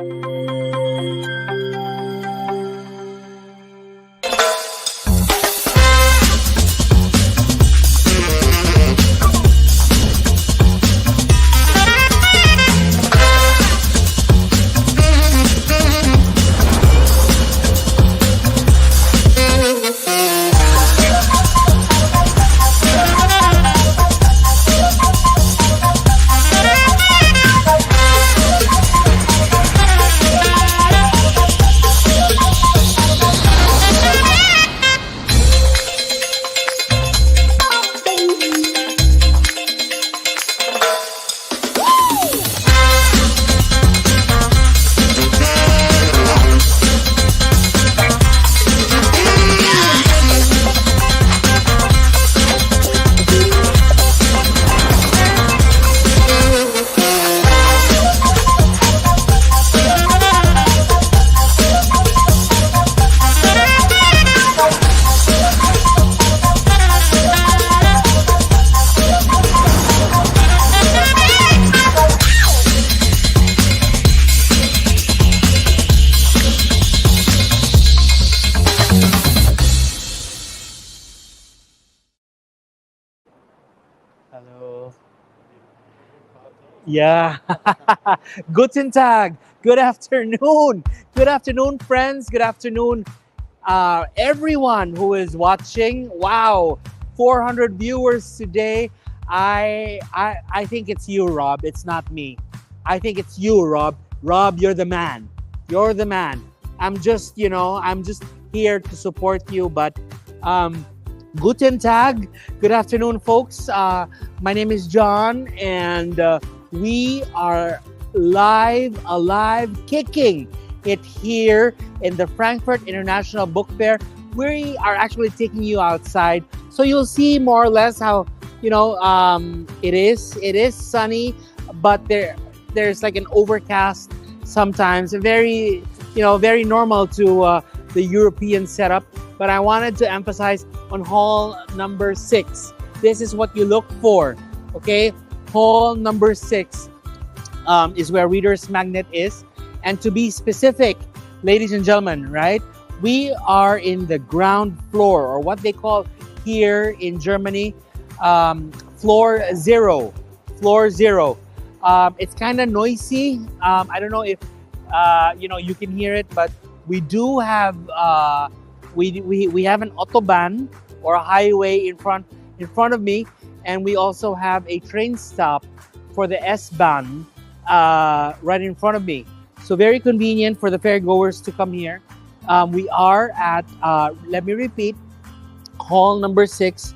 Hello. Yeah. Guten Tag. Good afternoon. Good afternoon, friends. Good afternoon, everyone who is watching. Wow, 400 viewers today. I think it's you, Rob. It's not me. I think it's you, Rob. Rob, you're the man. You're the man. I'm just here to support you. But Guten Tag. Good afternoon, folks. My name is John, and we are alive, kicking it here in the Frankfurt International Book Fair. We are actually taking you outside, so you'll see more or less how it is. It is sunny, but there's like an overcast sometimes. Very very normal to the European setup. But I wanted to emphasize on hall number 6. This is what you look for, okay? Hall number 6 is where Reader's Magnet is. And to be specific, ladies and gentlemen, right? We are in the ground floor, or what they call here in Germany, floor 0. Floor 0. It's kind of noisy. I don't know if you can hear it, but we do have we have an autobahn or a highway in front of me, and we also have a train stop for the S-Bahn right in front of me. So very convenient for the fairgoers to come here. We are at let me repeat, hall number 6.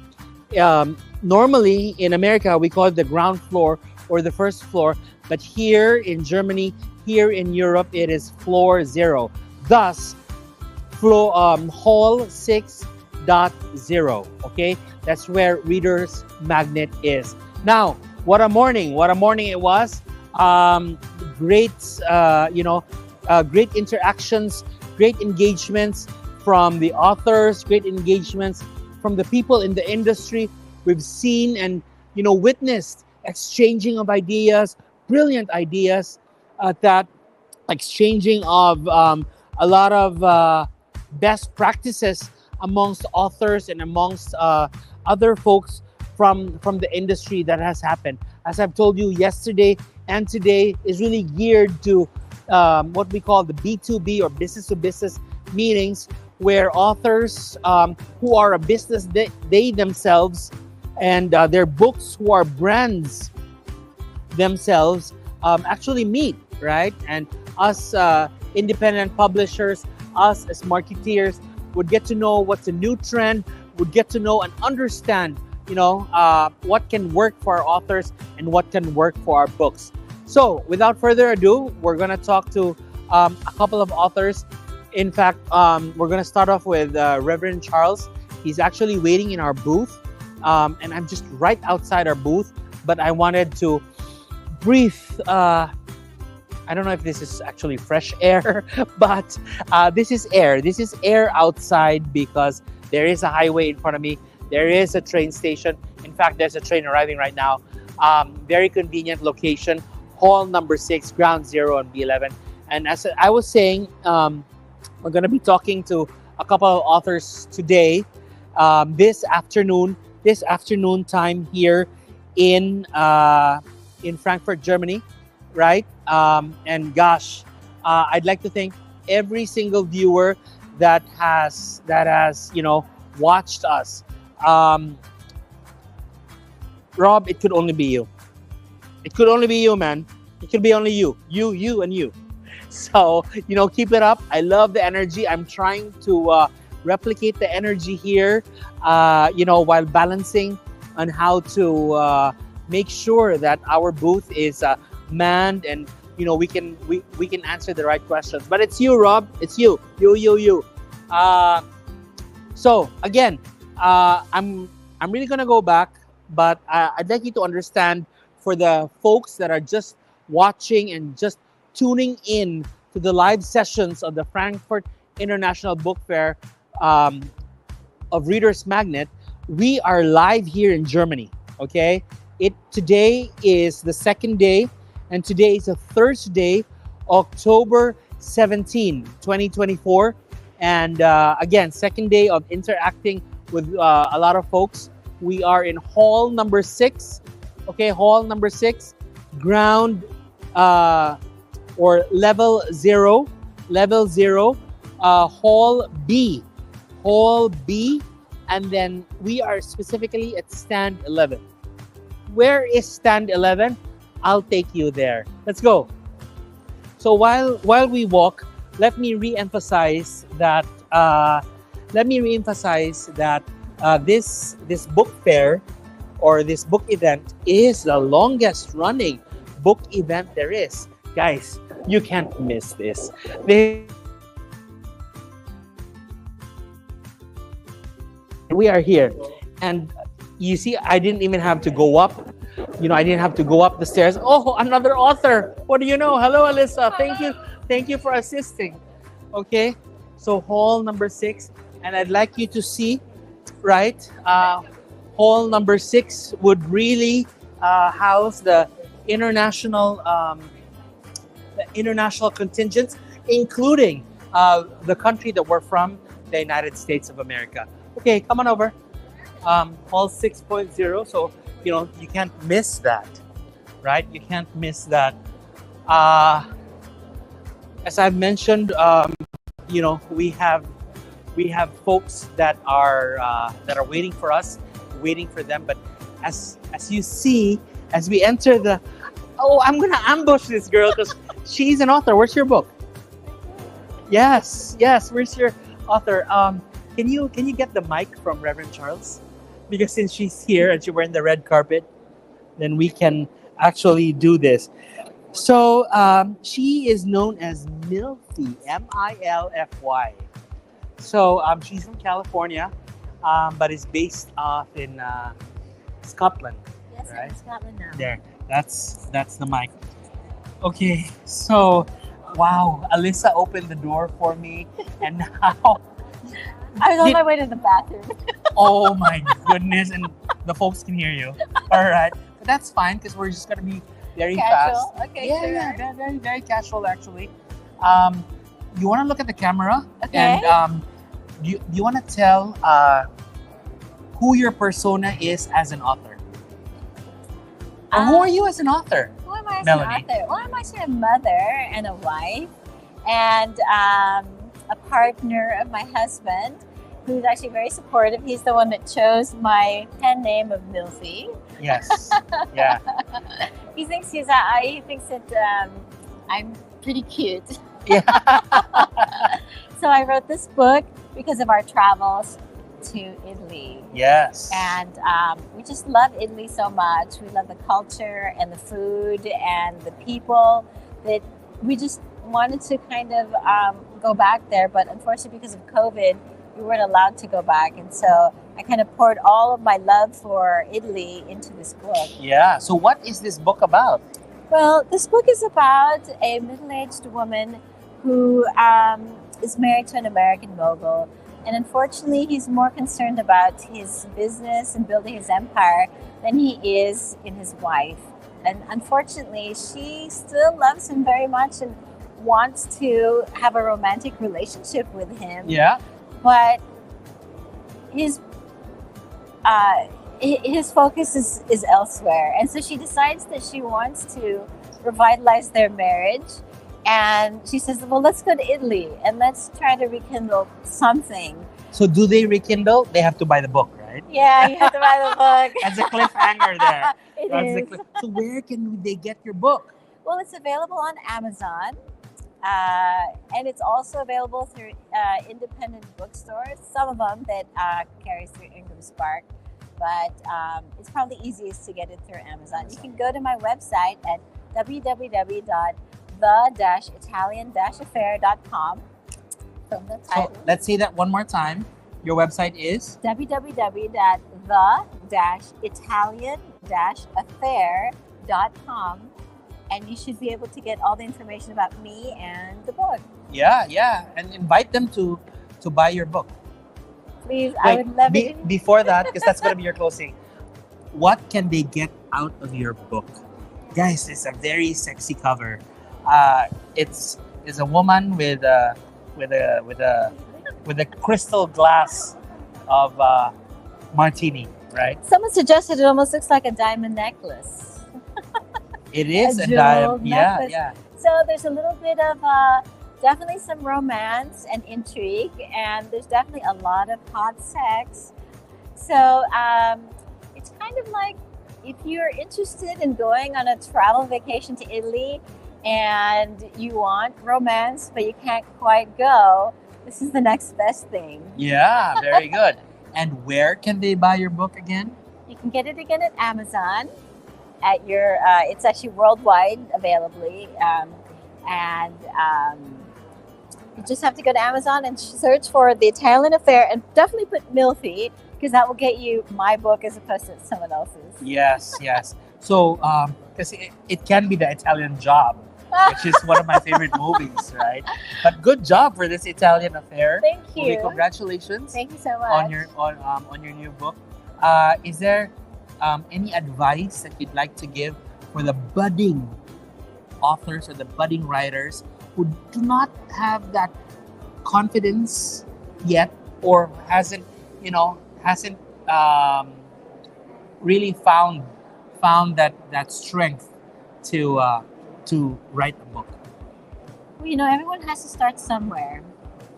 Normally in America we call it the ground floor or the first floor, but here in Germany, here in Europe, it is floor 0. Thus, hall 6.0. Okay, that's where Reader's Magnet is. Now, what a morning it was. Great great interactions, great engagements from the authors, great engagements from the people in the industry. We've seen and witnessed exchanging of ideas, brilliant ideas, that exchanging of a lot of best practices amongst authors and amongst other folks from the industry that has happened. As I've told you, yesterday and today is really geared to what we call the B2B or business to business meetings, where authors who are a business, they themselves, and their books who are brands themselves actually meet, right? And us independent publishers, us as marketeers would get to know what's a new trend, would get to know and understand what can work for our authors and what can work for our books. So without further ado, we're going to talk to a couple of authors. In fact, we're going to start off with Reverend Charles. He's actually waiting in our booth, and I'm just right outside our booth, but I wanted to breathe. I don't know if this is actually fresh air, but this is air. This is air outside because there is a highway in front of me. There is a train station. In fact, there's a train arriving right now. Very convenient location. Hall number 6, ground 0 on B11. And as I was saying, we're going to be talking to a couple of authors today, this afternoon time here in Frankfurt, Germany, right? And gosh, I'd like to thank every single viewer that has watched us. Rob, it could only be you. It could only be you, man. It could be only you, and you. So, keep it up. I love the energy. I'm trying to replicate the energy here, while balancing on how to make sure that our booth is manned and, we can answer the right questions. But it's you, Rob. It's you. You. So, again, I'm really going to go back, but I'd like you to understand, for the folks that are just watching and just tuning in to the live sessions of the Frankfurt International Book Fair of Reader's Magnet, we are live here in Germany, okay? Today is the second day, and today is a Thursday, October 17, 2024. And again, second day of interacting with a lot of folks. We are in hall number 6, okay? Hall number 6, ground or level 0, hall B, and then we are specifically at stand 11. Where is stand 11? I'll take you there. Let's go. So while we walk, let me re-emphasize that this book fair or this book event is the longest running book event there is. Guys, you can't miss this. We are here, and you see, I didn't even have to go up. I didn't have to go up the stairs. Oh, another author. What do you know? Hello, Alyssa. Thank you for assisting. Okay, so hall number 6, and I'd like you to see, right? Hall number 6 would really house the international contingents, including the country that we're from, the United States of America. Okay, come on over. Hall 6.0. So you can't miss that, right? You can't miss that. As I've mentioned, we have folks that are waiting for us, waiting for them. But as you see, as we enter I'm gonna ambush this girl because she's an author. Where's your book? Yes. Where's your author? Can you get the mic from Reverend Charles? Because since she's here and she's wearing the red carpet, then we can actually do this. So she is known as Milfy, Milfy. So she's from California, but is based off in Scotland. Yes, right? I'm in Scotland now. There, that's the mic. Okay, so wow, Alyssa opened the door for me, and now I was on my way to the bathroom. oh my goodness, and the folks can hear you. All right, but that's fine because we're just gonna be very Casual. fast. Okay, Yeah, sure. yeah, very, very casual actually. You want to look at the camera, Okay. and you want to tell who your persona is as an author, or who are you as an author? Who am I as Melanie? an author? Well, I'm actually a mother and a wife, and a partner of my husband, who's actually very supportive. He's the one that chose my pen name of Milfy. Yes. Yeah. He thinks that I'm pretty cute. Yeah. So I wrote this book because of our travels to Italy. Yes. And we just love Italy so much. We love the culture and the food and the people, that we just wanted to kind of go back there. But unfortunately, because of COVID, we weren't allowed to go back. And so I kind of poured all of my love for Italy into this book. Yeah. So what is this book about? Well, this book is about a middle-aged woman who is married to an American mogul. And unfortunately, he's more concerned about his business and building his empire than he is in his wife. And unfortunately, she still loves him very much and wants to have a romantic relationship with him. Yeah. But his his focus is elsewhere, and so she decides that she wants to revitalize their marriage, and she says, well, let's go to Italy and let's try to rekindle something. So do they rekindle? They have to buy the book, right? Yeah, you have to buy the book. That's a cliffhanger there. It is. So where can they get your book? Well, it's available on Amazon, and it's also available through independent bookstores. Some of them that carries through Ingram Spark, but it's probably easiest to get it through Amazon. You can go to my website at www.the-italian-affair.com. From the title. So let's say that one more time. Your website is www.the-italian-affair.com, and you should be able to get all the information about me and the book. yeah, and invite them to buy your book. Please, I would love it. Before that, because that's going to be your closing. What can they get out of your book, guys? It's a very sexy cover. It's a woman with a crystal glass of martini, right? Someone suggested it almost looks like a diamond necklace. It is a jeweled diamond. necklace. Yeah. So there's a little bit of definitely some romance and intrigue, and there's definitely a lot of hot sex. So it's kind of like if you're interested in going on a travel vacation to Italy and you want romance but you can't quite go, this is the next best thing. Yeah, very good. And where can they buy your book again? You can get it again at Amazon. At your, it's actually worldwide availably, and you just have to go to Amazon and search for The Italian Affair, and definitely put Milfy, because that will get you my book as opposed to someone else's. Yes. So, because it can be The Italian Job, which is one of my favorite movies, right? But good job for this Italian Affair. Thank you. Okay, congratulations. Thank you so much. On your new book. Is there any advice that you'd like to give for the budding authors or the budding writers who do not have that confidence yet, or hasn't really found that strength to write a book? Well, everyone has to start somewhere,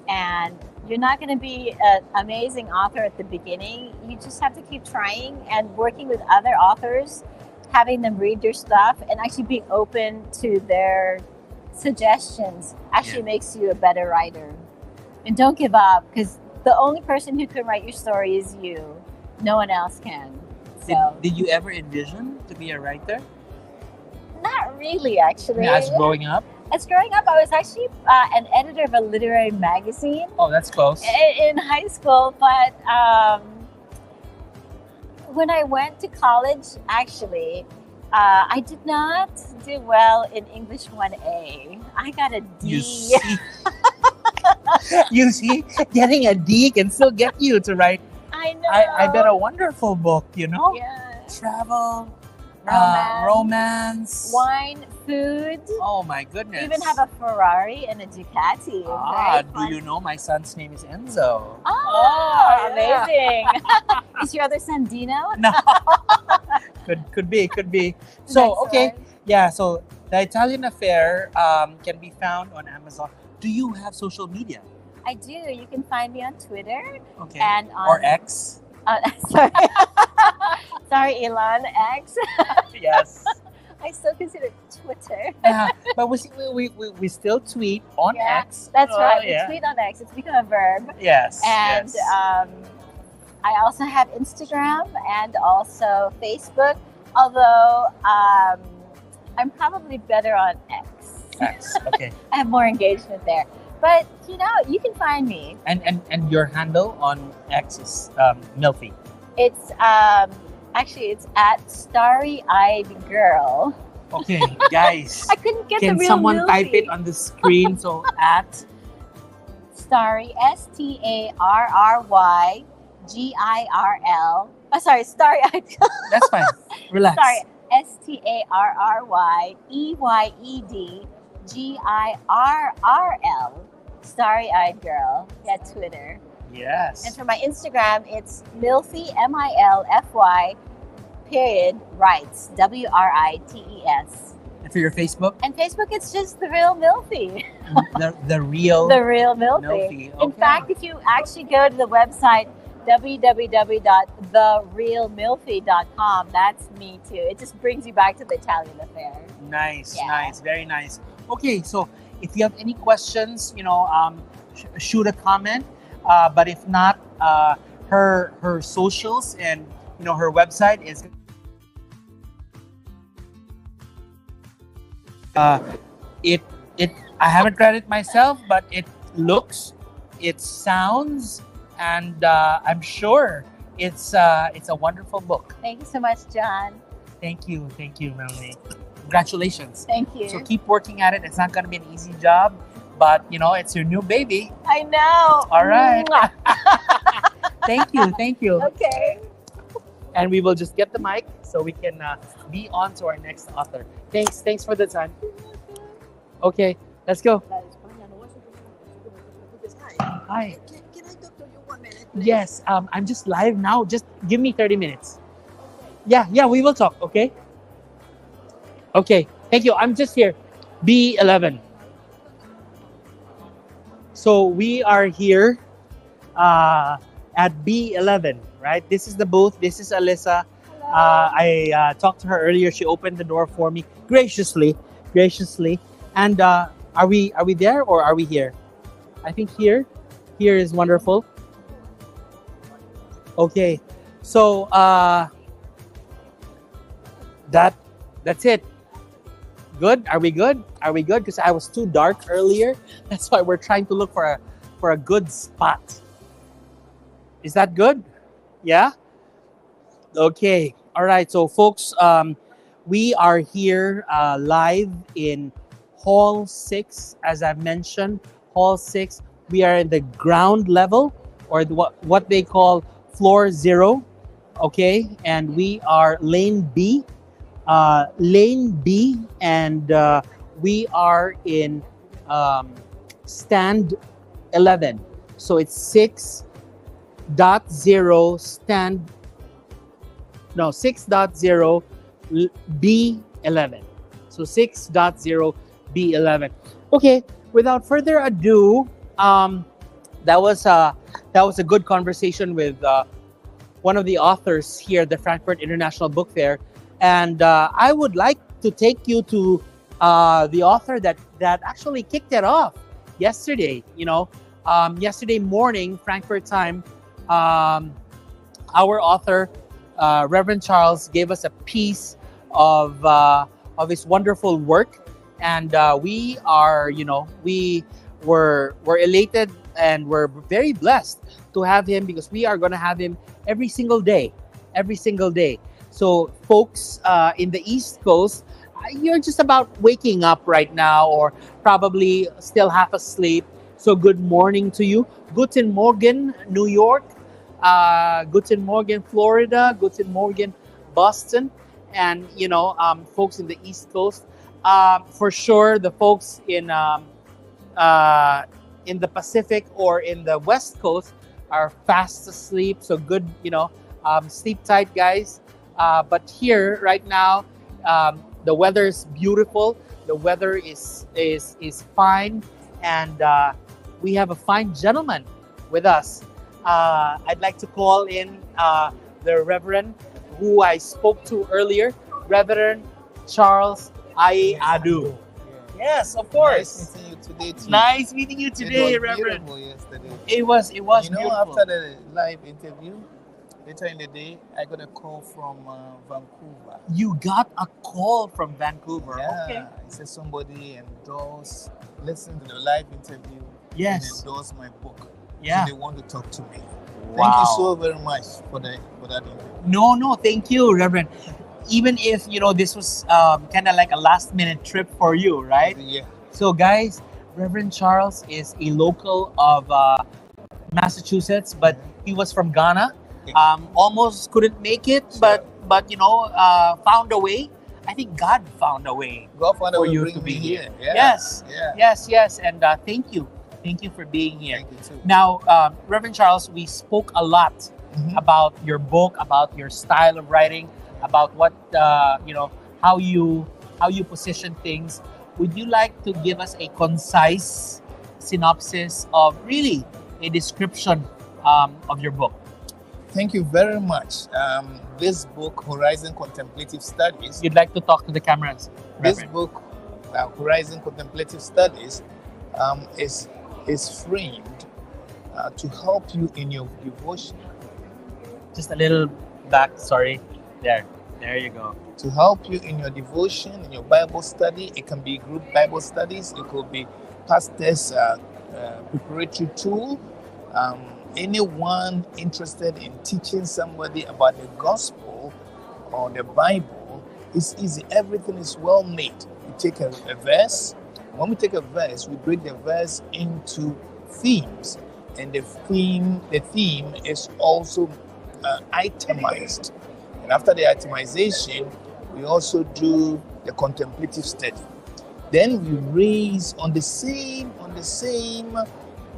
and you're not going to be an amazing author at the beginning. You just have to keep trying and working with other authors, having them read your stuff, and actually being open to their suggestions actually makes you a better writer. And don't give up, because the only person who can write your story is you. No one else can. So Did you ever envision to be a writer? not really, actually. As growing up? As growing up, I was actually an editor of a literary magazine Oh, that's close. in high school. But when I went to college, actually, I did not do well in English 1A. I got a D. You see, you see, getting a D can still get you to write. I know. I bet a wonderful book. Yeah. Travel, Romance. romance, Wine, food. Oh my goodness! Even have a Ferrari and a Ducati. Very do fun. you know my son's name is Enzo? Oh, yeah. Amazing! Is your other son Dino? No, could be. So Next okay, one. yeah. So The Italian Affair can be found on Amazon. Do you have social media? I do. You can find me on Twitter Okay. and on Or X? sorry, sorry, Elon X. Yes. I still consider it Twitter. Yeah, but we still tweet on Yeah, X. That's Oh, right. yeah. We tweet on X. It's become a verb. Yes. And yes. I also have Instagram and also Facebook. Although I'm probably better on X. X. Okay. I have more engagement there. But you can find me. And your handle on X is Milfy. It's actually it's at Starry-Eyed Girl. Okay, guys. I couldn't get the Can real someone Milfy. type it on the screen? So at Starry, StarryGirl. Oh, sorry, Starry-Eyed Girl. that's fine. Relax. Sorry, StarryEyed GIRRL, Starry Eyed Girl, at Twitter. Yes. And for my Instagram, it's Milfy, MILFY, period, writes, WRITES. And for your Facebook? And Facebook, it's just The Real Milfy. the real The Real Milfy. Milfy. In fact, if you actually go to the website, www.therealmilfy.com, that's me too. It just brings you back to the Italian affair. Nice, Yeah. nice, very nice. Okay, so if you have any questions, shoot a comment. But if not, her socials and her website is. It I haven't read it myself, but it looks, it sounds, and I'm sure it's a wonderful book. Thank you so much, John. Thank you, Melanie. Congratulations. Thank you. So keep working at it. It's not going to be an easy job, but it's your new baby. I know. All right. Mwah. Thank you. Okay. And we will just get the mic so we can be on to our next author. Thanks for the time. Okay, let's go. Hi. Can I talk to you 1 minute, please? Yes, I'm just live now. Just give me 30 minutes. Yeah, we will talk, okay? Okay, thank you. I'm just here. B11. So we are here at B11, right? This is the booth. This is Alyssa. I talked to her earlier. She opened the door for me graciously. And are we there or are we here? I think here is wonderful. Okay, so that's it. Good? Are we good? Because I was too dark earlier. That's why we're trying to look for a good spot. Is that good? Yeah? Okay. All right. So folks, we are here live in Hall 6. As I've mentioned, Hall 6. We are in the ground level, or what they call floor 0. Okay. And we are lane B. And we are in stand 11. So it's 6.0 stand. No, 6.0 B11. So 6.0 B11. Okay, without further ado, that was a good conversation with one of the authors here at the Frankfurt International Book Fair. And I would like to take you to the author that actually kicked it off yesterday. Yesterday morning, Frankfurt time, our author, Reverend Charles, gave us a piece of his wonderful work, and we are, we were elated and we're very blessed to have him, because we are going to have him every single day. So folks in the East Coast, you're just about waking up right now, or probably still half asleep. So good morning to you. Guten Morgen, New York. Guten Morgen, Florida. Guten Morgen, Boston. And, folks in the East Coast. For sure, the folks in the Pacific or in the West Coast are fast asleep. So good, sleep tight, guys. But here right now, the weather is beautiful. The weather is fine, and we have a fine gentleman with us. I'd like to call in the Reverend who I spoke to earlier, Reverend Charles Adu. Yes. Yes, of course. Nice meeting you today, too. Nice meeting you today, It was Reverend. beautiful yesterday. It was beautiful. After the live interview, later in the day, I got a call from Vancouver. You got a call from Vancouver. Yeah, Okay. he said somebody listened to the live interview. Yes. And endorsed my book. Yeah. So they want to talk to me. Wow. Thank you so very much for that interview. No, thank you, Reverend. Even if, this was kind of like a last minute trip for you, right? Yeah. So guys, Reverend Charles is a local of Massachusetts, but he was from Ghana. Almost couldn't make it, Sure. but found a way I think God found a way God found a for way to you bring to me be here. here. Yeah. Yes, Yeah. yes. And thank you for being here. Thank you too. Now, Reverend Charles, we spoke a lot Mhm. about your book, about your style of writing, about what how you position things. Would you like to give us a concise synopsis of really a description of your book? Thank you very much. This book, Horizon Contemplative Studies, You'd like to talk to the cameras, this Reverend? book, Horizon Contemplative Studies, is framed to help you in your devotion, Just a little back. Sorry, there you go. to help you in your devotion, in your Bible study. It can be group Bible studies. It could be pastor's preparatory tool. Anyone interested in teaching somebody about the gospel or the Bible, it's easy. Everything is well made. We take a verse. When we take a verse, we break the verse into themes, and the theme is also itemized. And after the itemization, we also do the contemplative study. Then we raise on the same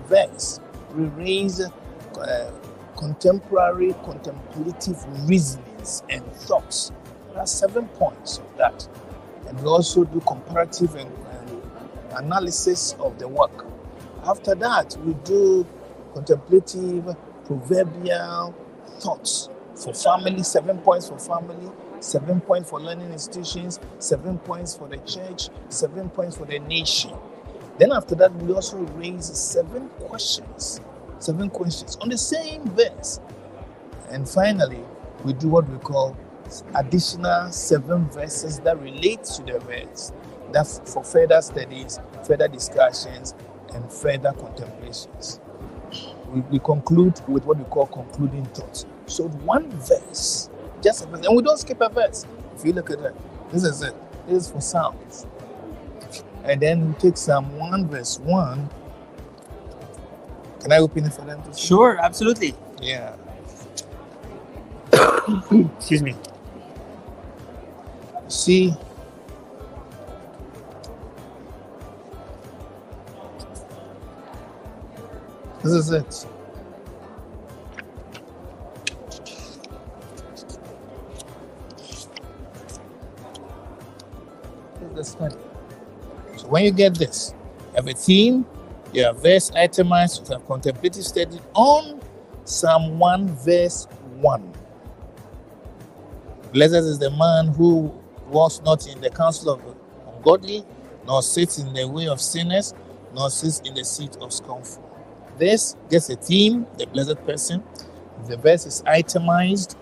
verse. We raise contemporary contemplative reasonings and thoughts. There are 7 points of that. And we also do comparative and analysis of the work. After that, we do contemplative proverbial thoughts for family, 7 points for family, 7 points for learning institutions, 7 points for the church, 7 points for the nation. Then after that, we also raise 7 questions on the same verse. And finally, we do what we call additional 7 verses that relate to the verse. That's for further studies, further discussions, and further contemplations. We conclude with what we call concluding thoughts. So one verse, just a verse, and we don't skip a verse. If you look at that, this is it. This is for Psalms. And then we take Psalm 1 verse 1. Can I open it for them to see? Sure, absolutely. Yeah. Excuse me. See, this is it. This is the study. So when you get this, you have a theme, you have verse itemized, you have contemplative study on Psalm 1 verse 1. Blessed is the man who walks not in the counsel of the ungodly, nor sits in the way of sinners, nor sits in the seat of scornful. This gets a theme, the blessed person. The verse is itemized.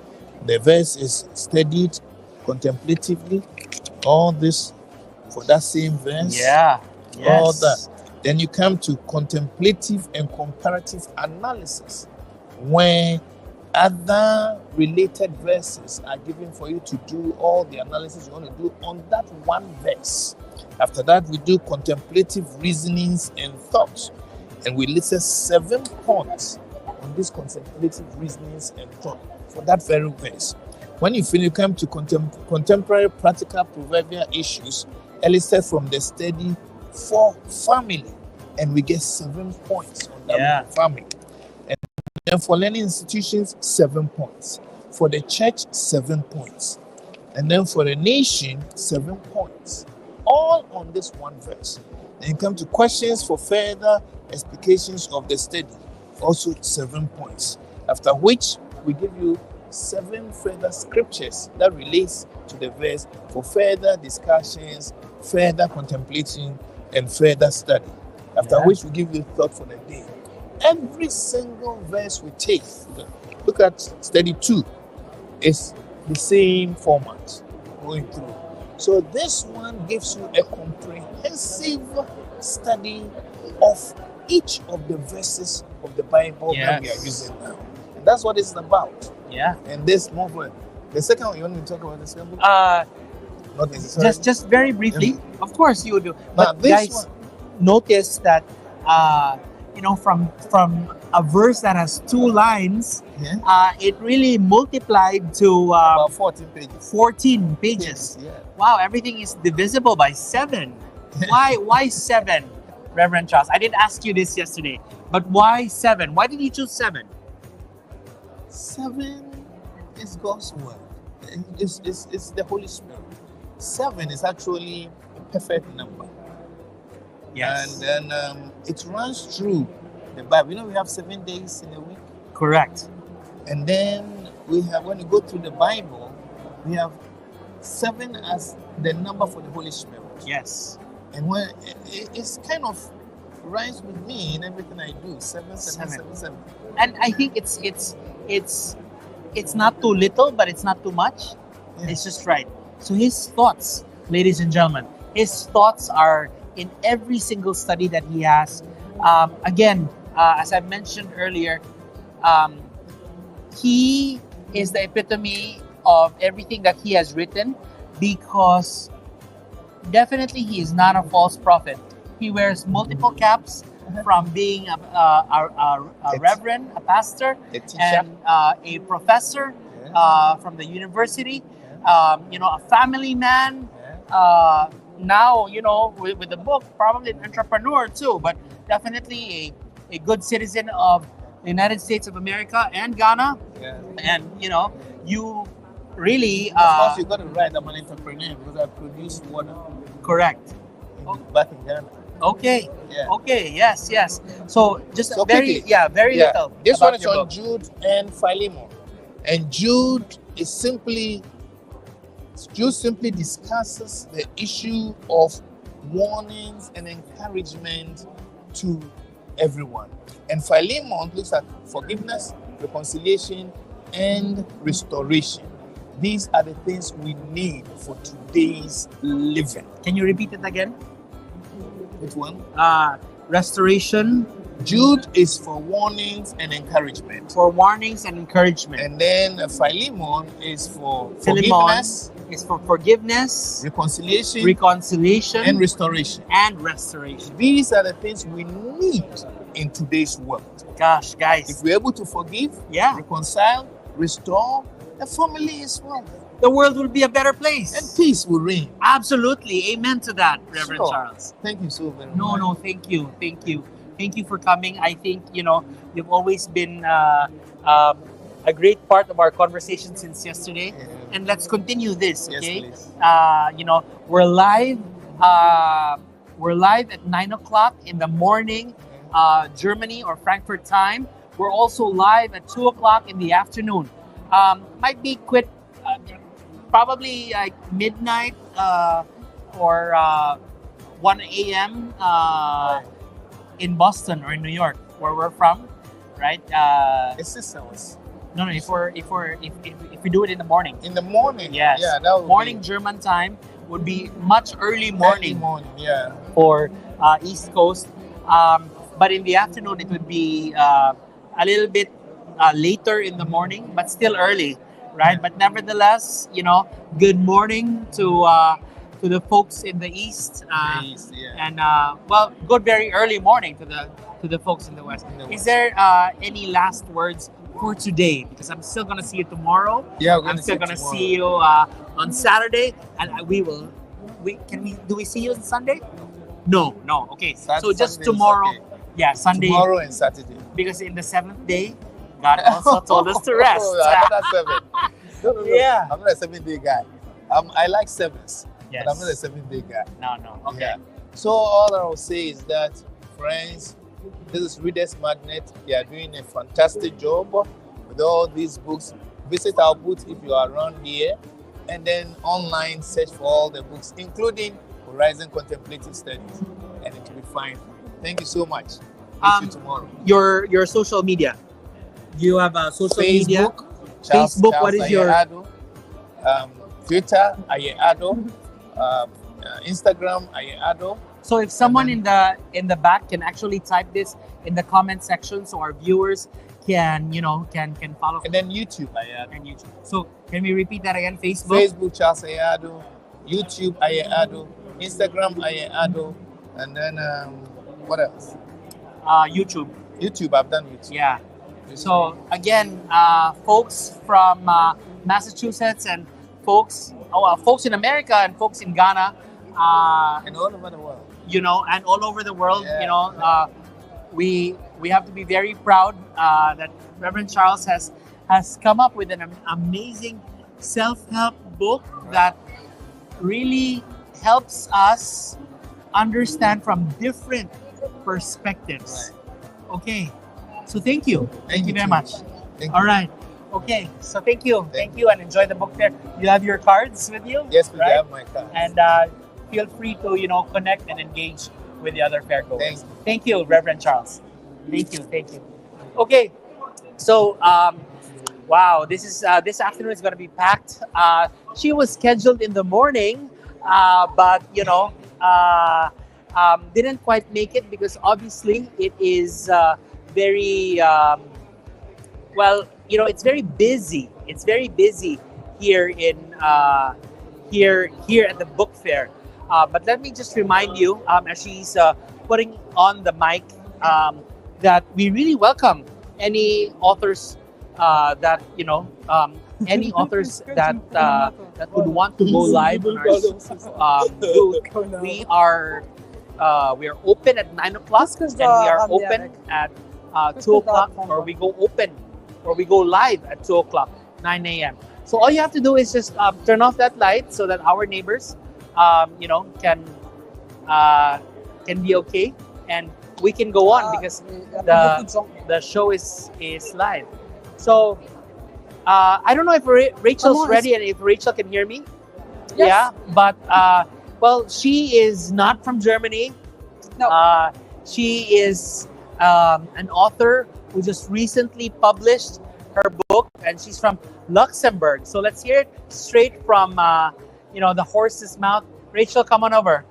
The verse is studied contemplatively. All this for that same verse. Yeah. Yes. All that. Then you come to contemplative and comparative analysis, where other related verses are given for you to do all the analysis you want to do on that one verse. After that, we do contemplative reasonings and thoughts. And we listed 7 points on these contemplative reasonings and thoughts for that very verse. When you finish, you come to contemporary practical proverbial issues elicited from the study for family. And we get 7 points on that family. And then for learning institutions, 7 points. For the church, 7 points. And then for the nation, 7 points. All on this one verse. Then you come to questions for further explications of the study. Also 7 points. After which, we give you 7 further scriptures that relates to the verse for further discussions, further contemplating, and further study. After which, we give you thought for the day. Every single verse we take, look at study 2, is the same format going through. So this one gives you a comprehensive study of each of the verses of the Bible that we are using now. And that's what it's about. Yeah. And this movement. The second one, you want me to talk about the second book? Not necessarily. Just very briefly. Of course you do. Now, But this guys, one, notice that from a verse that has 2 lines, Yeah. it really multiplied to About 14 pages. 14 pages. Yeah. Wow, everything is divisible by 7. Why 7, Reverend Charles? I didn't ask you this yesterday, but why 7? Why did you choose 7? 7 is God's word. It's the Holy Spirit. 7 is actually a perfect number. Yes. And then it runs through the Bible. We have 7 days in a week. Correct. And then we have, when you go through the Bible, we have 7 as the number for the Holy Spirit. Yes. And when it's kind of rhymes with me in everything I do. 7, 7, 7, 7. And I think it's not too little, but it's not too much. Yeah. It's just right. So his thoughts, ladies and gentlemen, his thoughts are in every single study that he has. Again, as I mentioned earlier, he is the epitome of everything that he has written, because definitely he is not a false prophet. He wears multiple caps, from being a reverend, a pastor, A teacher. and a professor from the university, a family man, now, with the book, probably an entrepreneur too, but definitely a good citizen of the United States of America and Ghana. Yeah. And, you really... Of course, you got to write, I'm an entrepreneur because I produce water correct. back in Ghana. Okay. Yeah. Okay. Yes. So just So very quickly. little. This about one is your on book. Jude and Philemon. And Jude simply discusses the issue of warnings and encouragement to everyone. And Philemon looks at forgiveness, reconciliation, and restoration. These are the things we need for today's living. Can you repeat it again? Which one? Restoration, Jude is for warnings and encouragement. for warnings and encouragement. And then Philemon is for Philemon forgiveness, is for forgiveness, reconciliation, reconciliation, and restoration. and restoration. These are the things we need in today's world. Gosh, If guys. we're able to forgive, Yeah. reconcile, restore, the family is well. The world will be a better place. And peace will reign. Absolutely. Amen to that, Reverend Sure. Charles. Thank you so very much. No, thank you. Thank you for coming. I think, you've always been a great part of our conversation since yesterday. Yeah. And let's continue this, Yes, okay? please. We're live. We're live at 9:00 in the morning, Germany or Frankfurt time. We're also live at 2:00 in the afternoon. Might be quit probably like midnight or 1 a.m. In Boston or in New York, where we're from, right? It's 6 hours. No. If we do it in the morning, In the morning. yes, Yeah, that would morning be German time would be much early morning yeah. for East Coast. But in the afternoon, it would be a little bit later in the morning, but still early, right? But nevertheless, good morning to the folks in the East, Please, yeah. and good very early morning to the folks in the West. In the Is West. there any last words for today? Because I'm still gonna see you tomorrow. Yeah, we're I'm still gonna tomorrow. see you on Saturday, and do we see you on Sunday? No. Okay, so just Sunday is tomorrow. okay. Yeah, Sunday. Tomorrow and Saturday. Because in the 7th day, God also told us to rest. I'm not 7. No. Yeah. I'm not a 7-day guy. I like 7s, Yes. but I'm not a 7-day guy. No. Okay. Yeah. So all I will say is that, friends, this is Readers Magnet. They are doing a fantastic job with all these books. Visit our booth if you are around here, and then online search for all the books, including Horizon Contemplative Studies, and it will be fine. Thank you so much. See you tomorrow. Your social media. You have a social media. Facebook, what is your- Ayado, Twitter, Ayado, Instagram, Ayado. So if someone And in the back can actually type this in the comment section, so our viewers can follow. And then YouTube, Ayado. And YouTube. So can we repeat that again? Facebook. Facebook, Charles Ayado. YouTube, Ayado. Instagram, Ayado. And then what else? YouTube. YouTube, I've done YouTube. Yeah. So again, folks from Massachusetts and folks in America and folks in Ghana, And all over the world. you know, and all over the world, Yeah. you know, we have to be very proud that Reverend Charles has come up with an amazing self-help book that really helps us understand from different perspectives. Okay, so thank you. Thank you very too. much. Thank All you. right. Okay, so thank you. Thank Thank you, and enjoy the book fair. You have your cards with you? Yes, we right? have my card. And feel free to, you know, connect and engage with the other fairgoers. Thank you. Thank you, Reverend Charles. Thank you. Thank you. Okay, so wow, this afternoon is going to be packed. She was scheduled in the morning, but you know, didn't quite make it because obviously it is very well. You know, it's very busy. It's very busy here in here at the book fair. But let me just remind you, as she's putting on the mic, that we really welcome any authors that you know, any authors that would want to go live on our booth. We are open at 9 o'clock and we are open at 2 o'clock, or we go live at 2 o'clock, 9 a.m. So all you have to do is just turn off that light so that our neighbors, you know, can be okay, and we can go on because the show is live. So I don't know if Rachel's ready and if Rachel can hear me. Yes. Yeah, but well, she is not from Germany. No. She is an author who just recently published her book, and she's from Luxembourg. So let's hear it straight from you know, the horse's mouth. Rachel, come on over.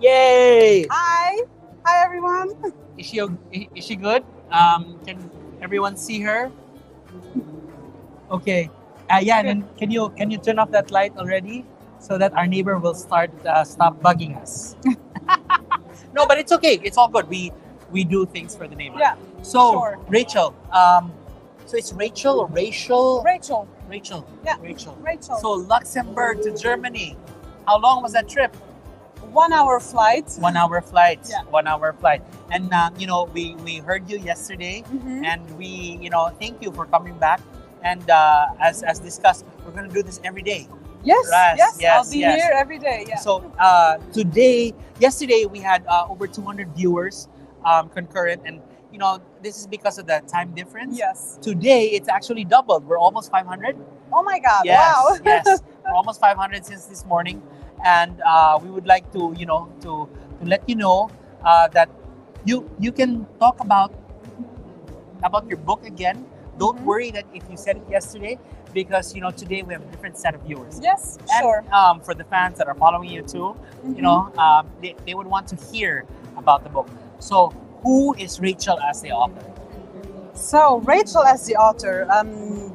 Yay! Hi everyone. Is she good? Can everyone see her? Okay. Yeah. And then can you turn off that light already so that our neighbor will stop bugging us? No, but it's okay. It's all good. We do things for the neighbor. Yeah. So sure. Rachel, so it's Rachel or Rachel? Rachel. Rachel. Yeah. Rachel. Rachel. So Luxembourg to Germany. How long was that trip? 1 hour flight. 1 hour flight. Yeah. 1 hour flight. And you know, we heard you yesterday, Mhm. and we, you know, thank you for coming back. And as discussed, we're going to do this every day. Yes, Yes, I'll be yes. here every day. Yeah. So yesterday we had over 200 viewers concurrent, and you know, this is because of the time difference. Yes. Today it's actually doubled. We're almost 500. Oh my God! Yes, Wow. yes. We're almost 500 since this morning, and we would like to, you know, to let you know that you can talk about your book again. Don't Mhm. worry that if you said it yesterday, because you know, today we have a different set of viewers. Yes. And, Sure. for the fans that are following you too, you Mhm. know, they would want to hear about the book. So who is Rachel as the author? So Rachel as the author.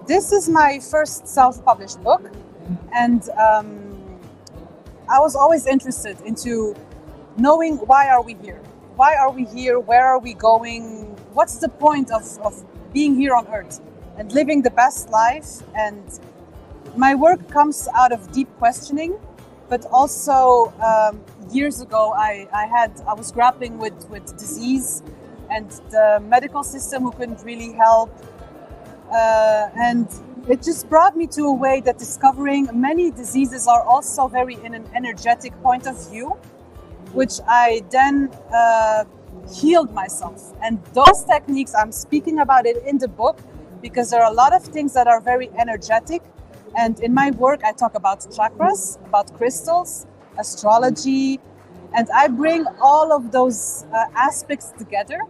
This is my first self-published book, and I was always interested into knowing why are we here? Why are we here? Where are we going? What's the point of being here on Earth and living the best life? And my work comes out of deep questioning, but also years ago I was grappling with disease and the medical system who couldn't really help, and it just brought me to a way that discovering many diseases are also very in an energetic point of view, which I then healed myself. And those techniques, I'm speaking about it in the book because there are a lot of things that are very energetic. And in my work, I talk about chakras, about crystals, astrology, and I bring all of those aspects together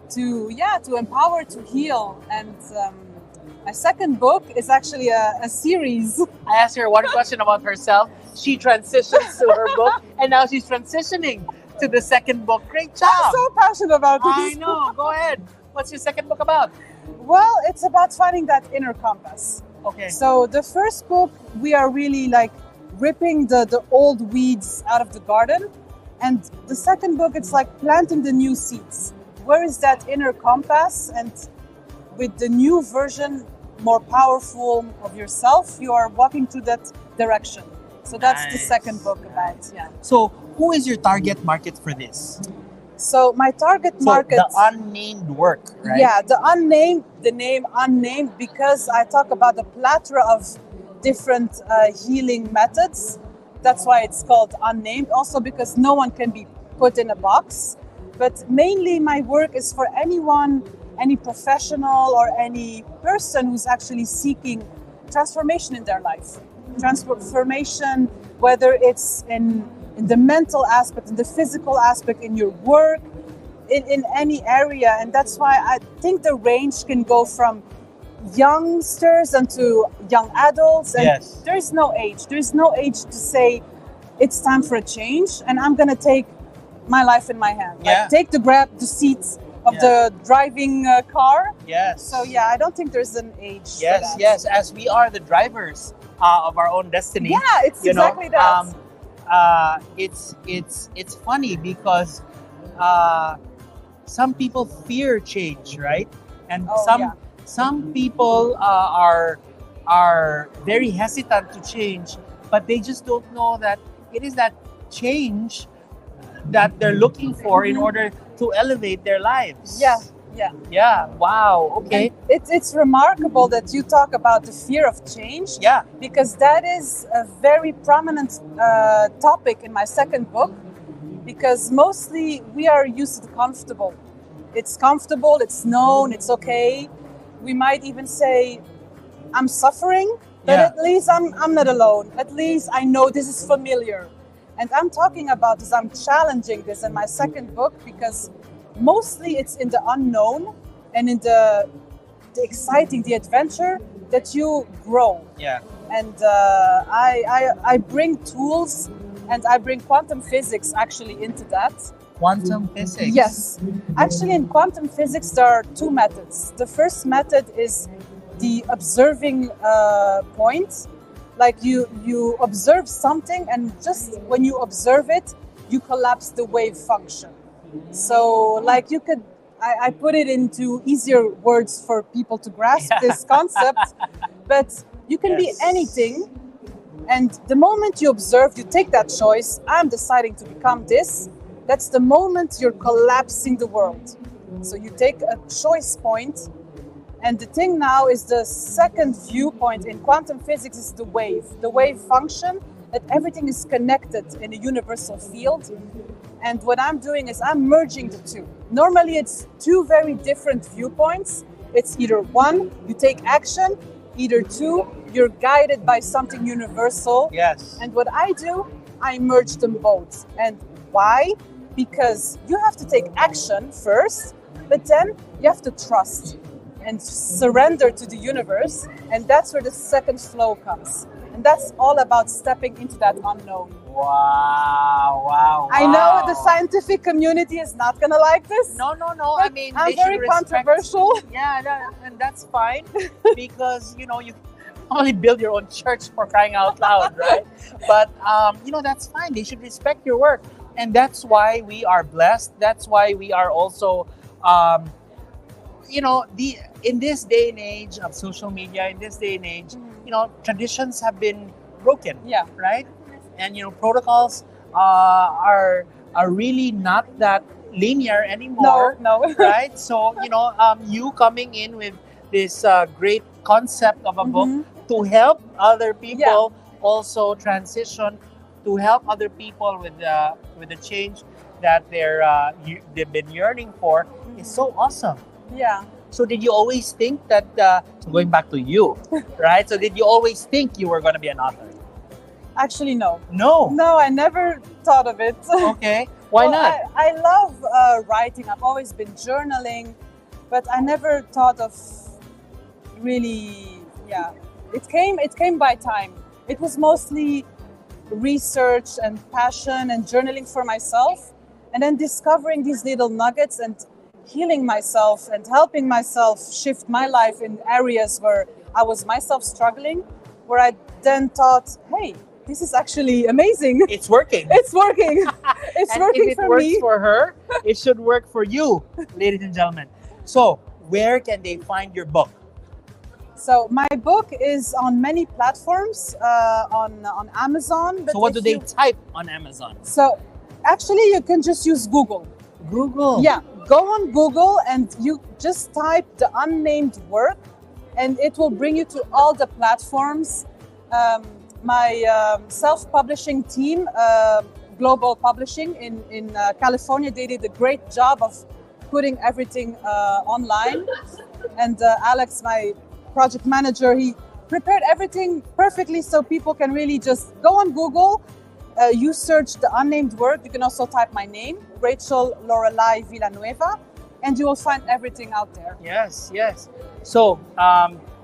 to empower, to heal. And my second book is actually a series. I asked her one question about herself. She transitions to her book, and now she's transitioning to the second book. Great job! I'm so passionate about this. I know. Go ahead. What's your second book about? Well, it's about finding that inner compass. Okay. So the first book, we are really like ripping the old weeds out of the garden And the second book, it's like planting the new seeds. Where is that inner compass? And with the new version, more powerful of yourself, you are walking to that direction. So that's the second book about, yeah. So who is your target market for this? So my target market... the unnamed work, right? Yeah, the name unnamed, because I talk about a plethora of different healing methods. That's why it's called unnamed. Also because no one can be put in a box. But mainly my work is for anyone, any professional or any person who's actually seeking transformation in their life. Transformation, whether it's in the mental aspect, in the physical aspect, in your work, in any area. And that's why I think the range can go from youngsters and to young adults. And Yes. there's no age. There's no age to say it's time for a change and I'm going to take my life in my hand. Yeah. Like grab the seats of the driving car. Yes. So yeah, I don't think there's an age for Yes, that. yes. As we are the drivers of our own destiny. Yeah, it's you know, exactly that. It's funny because some people fear change, right? And some people are very hesitant to change, but they just don't know that it is that change that they're looking for in order to elevate their lives. Yeah. Yeah. Wow. Okay. And it's remarkable that you talk about the fear of change. Yeah. Because that is a very prominent topic in my second book. Because mostly we are used to comfortable. It's comfortable, it's known, it's okay. We might even say, I'm suffering, but at least I'm not alone. At least I know this is familiar. And I'm talking about this, I'm challenging this in my second book because mostly it's in the unknown and in the exciting, the adventure that you grow. Yeah. And I bring tools and I bring quantum physics actually into that. Quantum physics. Yes. Actually, in quantum physics, there are two methods. The first method is the observing point. Like you observe something and just when you observe it, you collapse the wave function. So like you could, I put it into easier words for people to grasp this concept, but you can be anything. And the moment you observe, you take that choice, I'm deciding to become this, that's the moment you're collapsing the world. So you take a choice point. And the thing now is the second viewpoint in quantum physics is the wave function, that everything is connected in a universal field. And what I'm doing is I'm merging the two. Normally it's two very different viewpoints. It's either one, you take action, either two, you're guided by something universal. Yes. And what I do, I merge them both. And why? Because you have to take action first, but then you have to trust and surrender to the universe. And that's where the second flow comes. And that's all about stepping into that unknown. Wow. I know the scientific community is not going to like this. No. I mean, I'm they should very respect- controversial. Yeah, and that's fine because, you only build your own church for crying out loud, right? But, that's fine. They should respect your work. And that's why we are blessed. That's why we are also... in this day and age of social media, in this day and age, traditions have been broken. Yeah. Right? And protocols are really not that linear anymore. No. Right? So you coming in with this great concept of a book to help other people also transition, to help other people with the change that they've been yearning for is so awesome. Yeah. So did you always think that, so going back to you, right? So did you always think you were going to be an author? Actually, no. No. No, I never thought of it. Okay. Why not? I love writing. I've always been journaling, but I never thought of really, It came by time. It was mostly research and passion and journaling for myself, and then discovering these little nuggets and healing myself and helping myself shift my life in areas where I was myself struggling, where I then thought, hey, this is actually amazing. It's working. It's working. It's And working if it for works me. for her, it should work for you, ladies and gentlemen. So, where can they find your book? So my book is on many platforms, on Amazon. So, what do if they you- type on Amazon? So actually, you can just use Google. Google. Yeah, go on Google and you just type the unnamed work, and it will bring you to all the platforms. My self-publishing team, Global Publishing in California, they did a great job of putting everything online. And Alex, my project manager, he prepared everything perfectly so people can really just go on Google. You search the unnamed work. You can also type my name, Rachel Lorelei Villanueva, and you will find everything out there. Yes, yes. So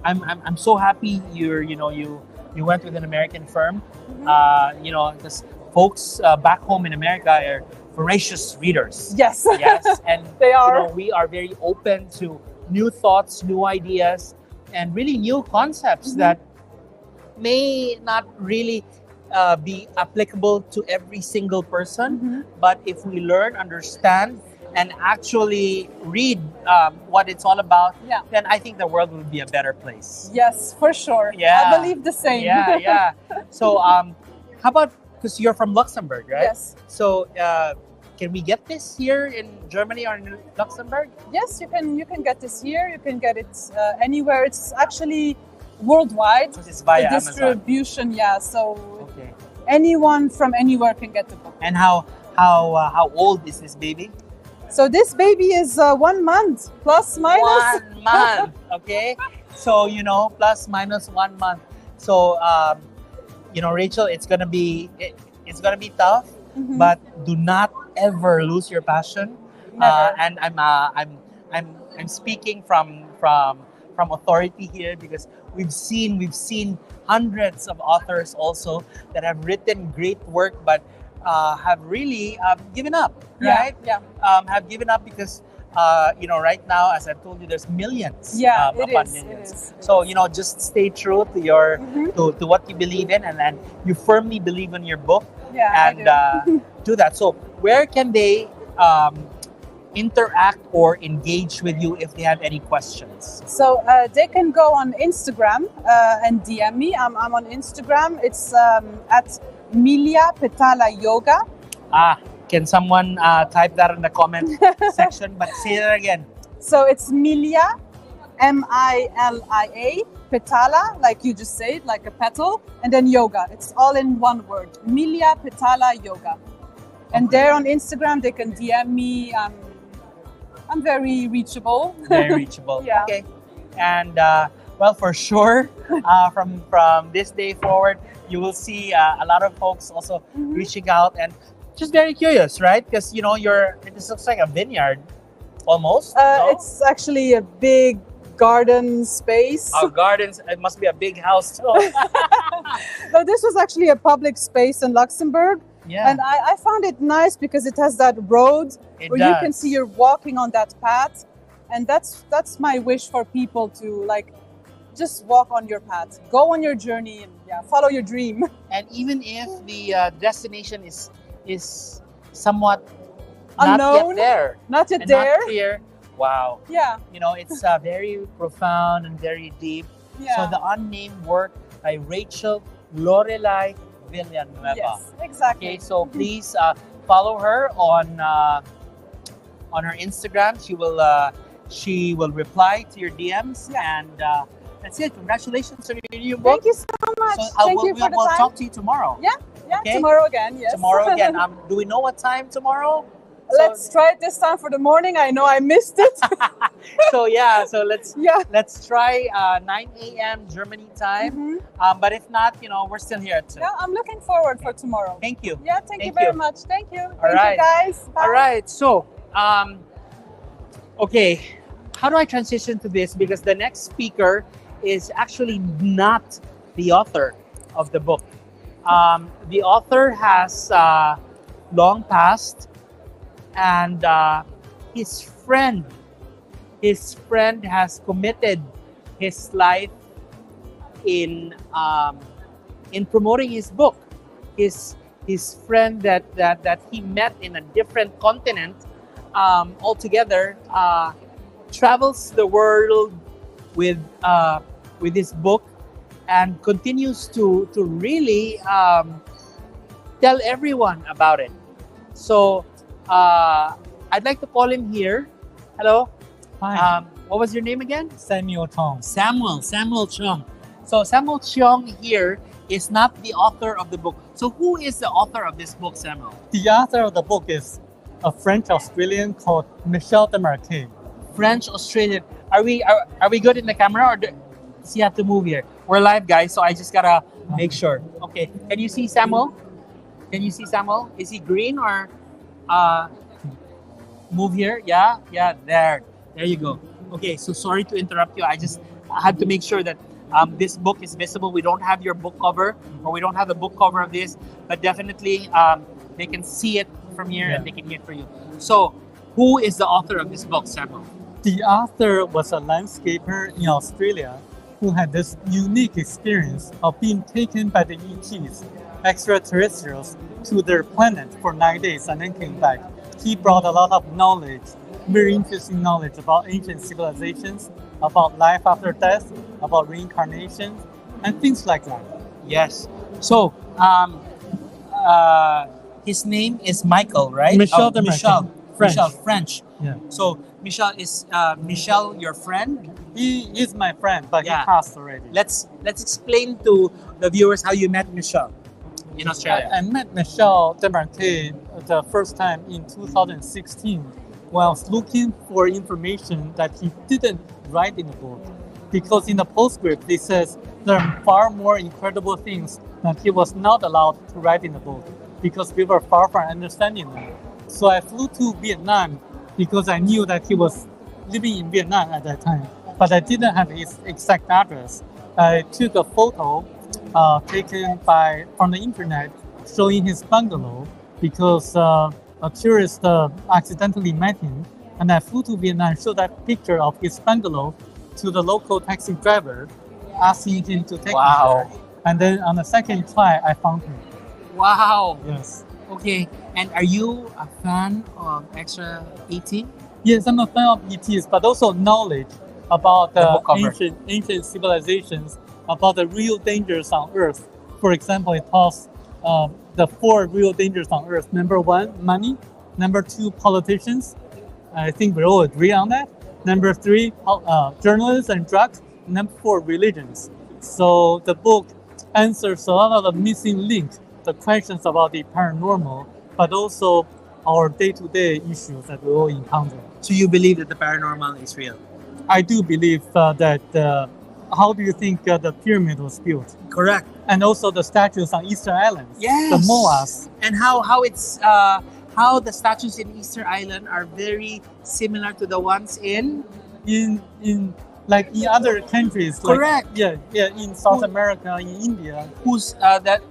I'm so happy you went with an American firm. Because folks back home in America are voracious readers. Yes, Yes, and they are. we are very open to new thoughts, new ideas, and really new concepts that may not really be applicable to every single person. But if we learn, understand, and actually read what it's all about, Yeah. then I think the world will be a better place. Yes, for sure. Yeah. I believe the same. Yeah, yeah. So, how about, because you're from Luxembourg, right? Yes. So, can we get this here in Germany or in Luxembourg? Yes, you can get this here. You can get it anywhere. It's actually worldwide. Because it's via the Amazon. distribution, yeah. So Okay. anyone from anywhere can get the book. And how old is this baby? So this baby is 1 month, plus minus. 1 month. Okay. So plus minus 1 month. So Rachel, it's gonna be tough, but do not ever lose your passion. Never. And I'm speaking from authority here, because we've seen hundreds of authors also that have written great work, but have really given up, right? Yeah. Have given up because right now, as I've told you, there's millions. Yeah, upon it millions. is. So just stay true to your to what you believe in, and then you firmly believe in your book, Yeah, I and do that. So where can they interact or engage with you if they have any questions? So they can go on Instagram and DM me. I'm on Instagram. It's at Milia Petala Yoga. Can someone type that in the comment section? But say that again. So it's Milia, Milia, Petala, like you just said, like a petal, and then yoga. It's all in one word. Milia Petala Yoga. And there on Instagram, they can DM me. I'm very reachable. Very reachable. Yeah. Okay. And for sure, from this day forward, you will see a lot of folks also reaching out and just very curious, right? Because this looks like a vineyard, almost. No? It's actually a big garden space. Our gardens. It must be a big house too. No, this was actually a public space in Luxembourg. Yeah. And I found it nice because it has that road It where you can does. see you're walking on that path. And that's my wish for people to just walk on your path. Go on your journey and follow your dream. And even if the destination is somewhat Unknown, not yet there, Not yet and there. not clear, wow. Yeah. It's very profound and very deep. Yeah. So the unnamed work by Rachel Lorelei Villanueva. Yes, exactly. Okay, so please follow her on her Instagram. She will reply to your DMs, and that's it. Congratulations on your new book. Thank you so much. So Thank you for the we'll time. talk to you tomorrow. Yeah, Okay? tomorrow again. Yes. Tomorrow again. Do we know what time tomorrow? Let's try it this time for the morning. I know I missed it. So let's Yeah. let's try 9 a.m. Germany time. But if not, we're still here at 2. Yeah, I'm looking forward for tomorrow. Thank you. Yeah, thank you Thank very you. much. Thank you. All Thank right. you, guys. Bye. All right. So, okay, how do I transition to this? Because the next speaker is actually not the author of the book. The author has long passed, and his friend has committed his life in promoting his book. his friend that he met in a different continent altogether, travels the world with this book and continues to really tell everyone about it. So I'd like to call him here. Hello. Hi, What was your name again? Samuel Tong. Samuel Cheong. So Samuel Cheong here is not the author of the book. So who is the author of this book, Samuel? The author of the book is a French Australian called Michel Demarque. French Australian. Are we good in the camera, or does he have to move here? We're live, guys, so I just gotta make sure. Okay. Can you see Samuel? Can you see Samuel? Is he green or move here? Yeah. There you go. Okay. So sorry to interrupt you. I had to make sure that this book is visible. We don't have your book cover, or we don't have the book cover of this, but definitely they can see it from here and they can get for you. So, who is the author of this book, Samuel? The author was a landscaper in Australia who had this unique experience of being taken by the ETs, extraterrestrials, to their planet for 9 days and then came back. He brought a lot of knowledge, very interesting knowledge about ancient civilizations, about life after death, about reincarnation, and things like that. Yes. So, his name is Michael, right? Michel Demarque. Michel. French. Michel, French. Yeah. So, Michel is Michel your friend? He is my friend, but Yeah. he passed already. Let's explain to the viewers how you met Michel in Australia. I met Michel Demarque the first time in 2016 when I was looking for information that he didn't write in the book. Because in the postscript, it says there are far more incredible things that he was not allowed to write in the book because we were far from understanding them. So I flew to Vietnam because I knew that he was living in Vietnam at that time, but I didn't have his exact address. I took a photo taken from the internet showing his bungalow because a tourist accidentally met him, and I flew to Vietnam and showed that picture of his bungalow to the local taxi driver, asking him to take me there. And then on the second try, I found him. Wow. Yes. Okay. And are you a fan of Extra 18? Yes, I'm a fan of ETs, but also knowledge about The book cover. ancient civilizations, about the real dangers on Earth. For example, it talks the 4 real dangers on Earth. Number 1, money. Number 2, politicians. I think we all agree on that. Number 3, journalists and drugs. Number 4, religions. So the book answers a lot of the missing links, the questions about the paranormal, but also our day-to-day issues that we all encounter. So you believe that the paranormal is real? I do believe that. How do you think the pyramid was built? Correct. And also the statues on Easter Island. Yes. The moas. And how it's how the statues in Easter Island are very similar to the ones in In other countries. Correct. Like, in South America, in India. who's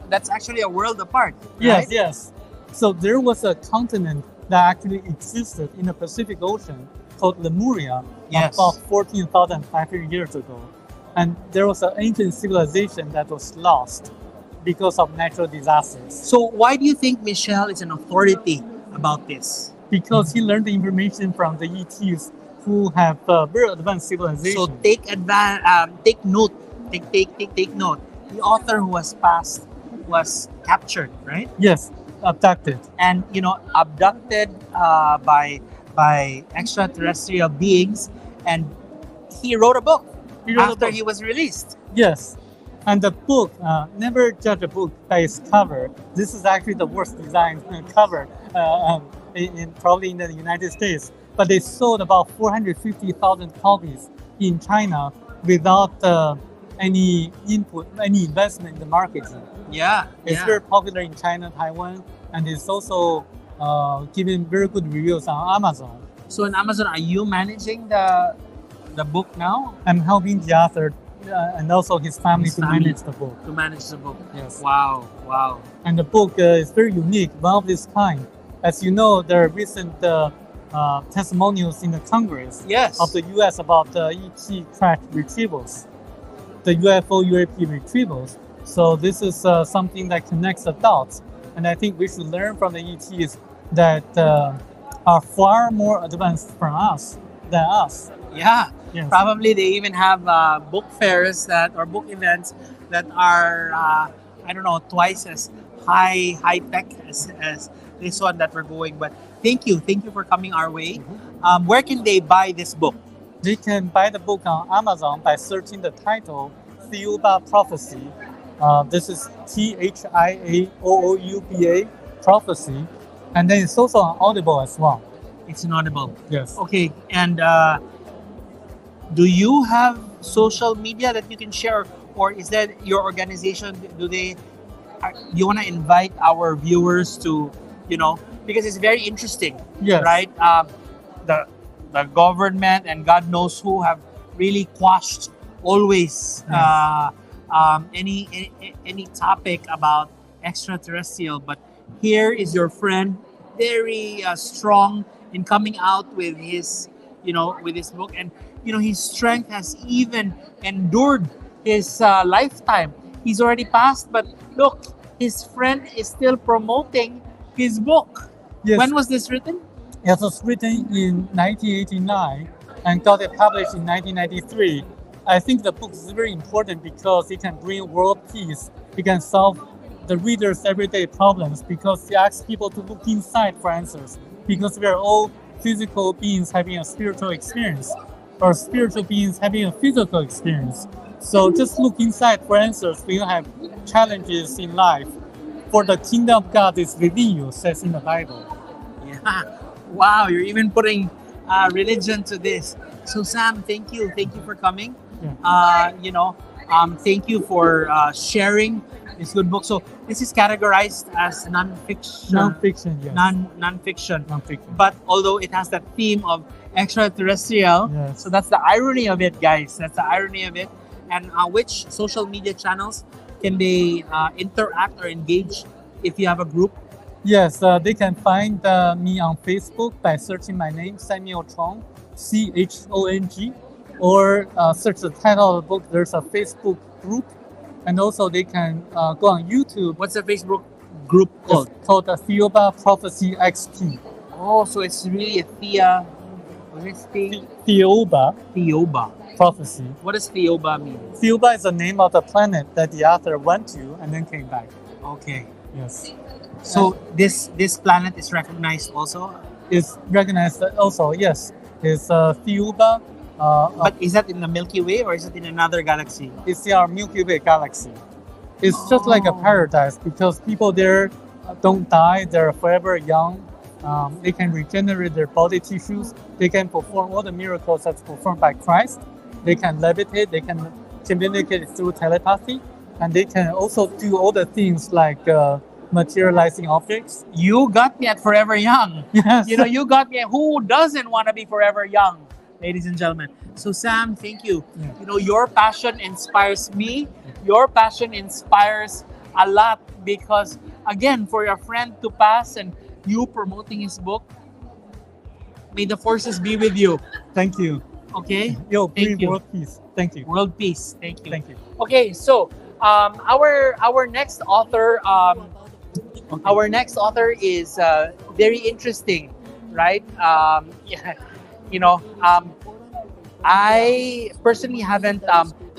that's actually a world apart. Yes, Right? yes. So there was a continent that actually existed in the Pacific Ocean called Lemuria Yes. about 14,500 years ago. And there was an ancient civilization that was lost because of natural disasters. So why do you think Michel is an authority about this? Because he learned the information from the ETs who have very advanced civilization. So take note. Take note. The author who was passed was captured, right? Yes, abducted. And abducted by extraterrestrial beings, and he wrote a book after he was released. Yes. And the book, never judge a book by its cover. This is actually the worst designed cover probably in the United States. But they sold about 450,000 copies in China without any input, any investment in the marketing. Yeah, It's very popular in China, Taiwan, and it's also given very good reviews on Amazon. So in Amazon, are you managing the book now? I'm helping the author and also his family His to family. manage the book. To manage the book. Yes. Wow. And the book is very unique, one of its kind. As you know, there are recent testimonials in the Congress Yes. of the U.S. about the ET crash retrievals, the UFO UAP retrievals. So this is something that connects the dots. And I think we should learn from the ETs that are far more advanced from us than us. Yeah, Yes. probably they even have book fairs that or book events that are I don't know, twice as high tech as this one that we're going. But thank you for coming our way. Where can they buy this book? They can buy the book on Amazon by searching the title Thiouba Prophecy. This is Thiaouba Prophecy. And then it's also on Audible as well. It's an Audible. Yes. Okay, and do you have social media that you can share, or is that your organization? Do you want to invite our viewers to, because it's very interesting, Yes. right? The government and God knows who have really quashed always any topic about extraterrestrial, but here is your friend, very strong in coming out with his book, and his strength has even endured his lifetime. He's already passed, but look, his friend is still promoting his book. Yes. When was this written? It was written in 1989 and got it published in 1993. I think the book is very important because it can bring world peace. It can solve the reader's everyday problems because it asks people to look inside for answers. Because we are all physical beings having a spiritual experience, or spiritual beings having a physical experience. So just look inside for answers when you have challenges in life. For the kingdom of God is within you, says in the Bible. Yeah. Wow, you're even putting religion to this. So Sam, thank you for coming. Yeah. Thank you for sharing this good book. So this is categorized as nonfiction. Non-fiction, yes. Nonfiction. Non-fiction. But although it has that theme of extraterrestrial, Yes. so that's the irony of it, guys. That's the irony of it. And which social media channels can they interact or engage if you have a group? Yes, they can find me on Facebook by searching my name, Samuel Chong, Chong, or search the title of the book. There's a Facebook group, and also they can go on YouTube. What's the Facebook group called? It's called the Thiouba Prophecy XT. Oh, so it's really a Thiouba Thiouba. Prophecy. What does Thiouba mean? Thiouba is the name of the planet that the author went to and then came back. Okay. Yes. So this planet is recognized also? It's recognized also, yes. It's Thiouba. But is that in the Milky Way or is it in another galaxy? It's our Milky Way galaxy. It's just like a paradise because people there don't die, they're forever young. They can regenerate their body tissues. They can perform all the miracles that's performed by Christ. They can levitate, they can communicate through telepathy, and they can also do all the things like materializing objects. You got me at forever young. Yes. You got me. Who doesn't want to be forever young, ladies and gentlemen? So Sam, thank you. Yeah. Your passion inspires me. Your passion inspires a lot because, again, for your friend to pass and you promoting his book, may the forces be with you. Thank you. Okay? Yo, Thank bring you. world peace. Thank you. World peace. Thank you. Thank you. Okay, so our next author, our next author is very interesting, right? I personally haven't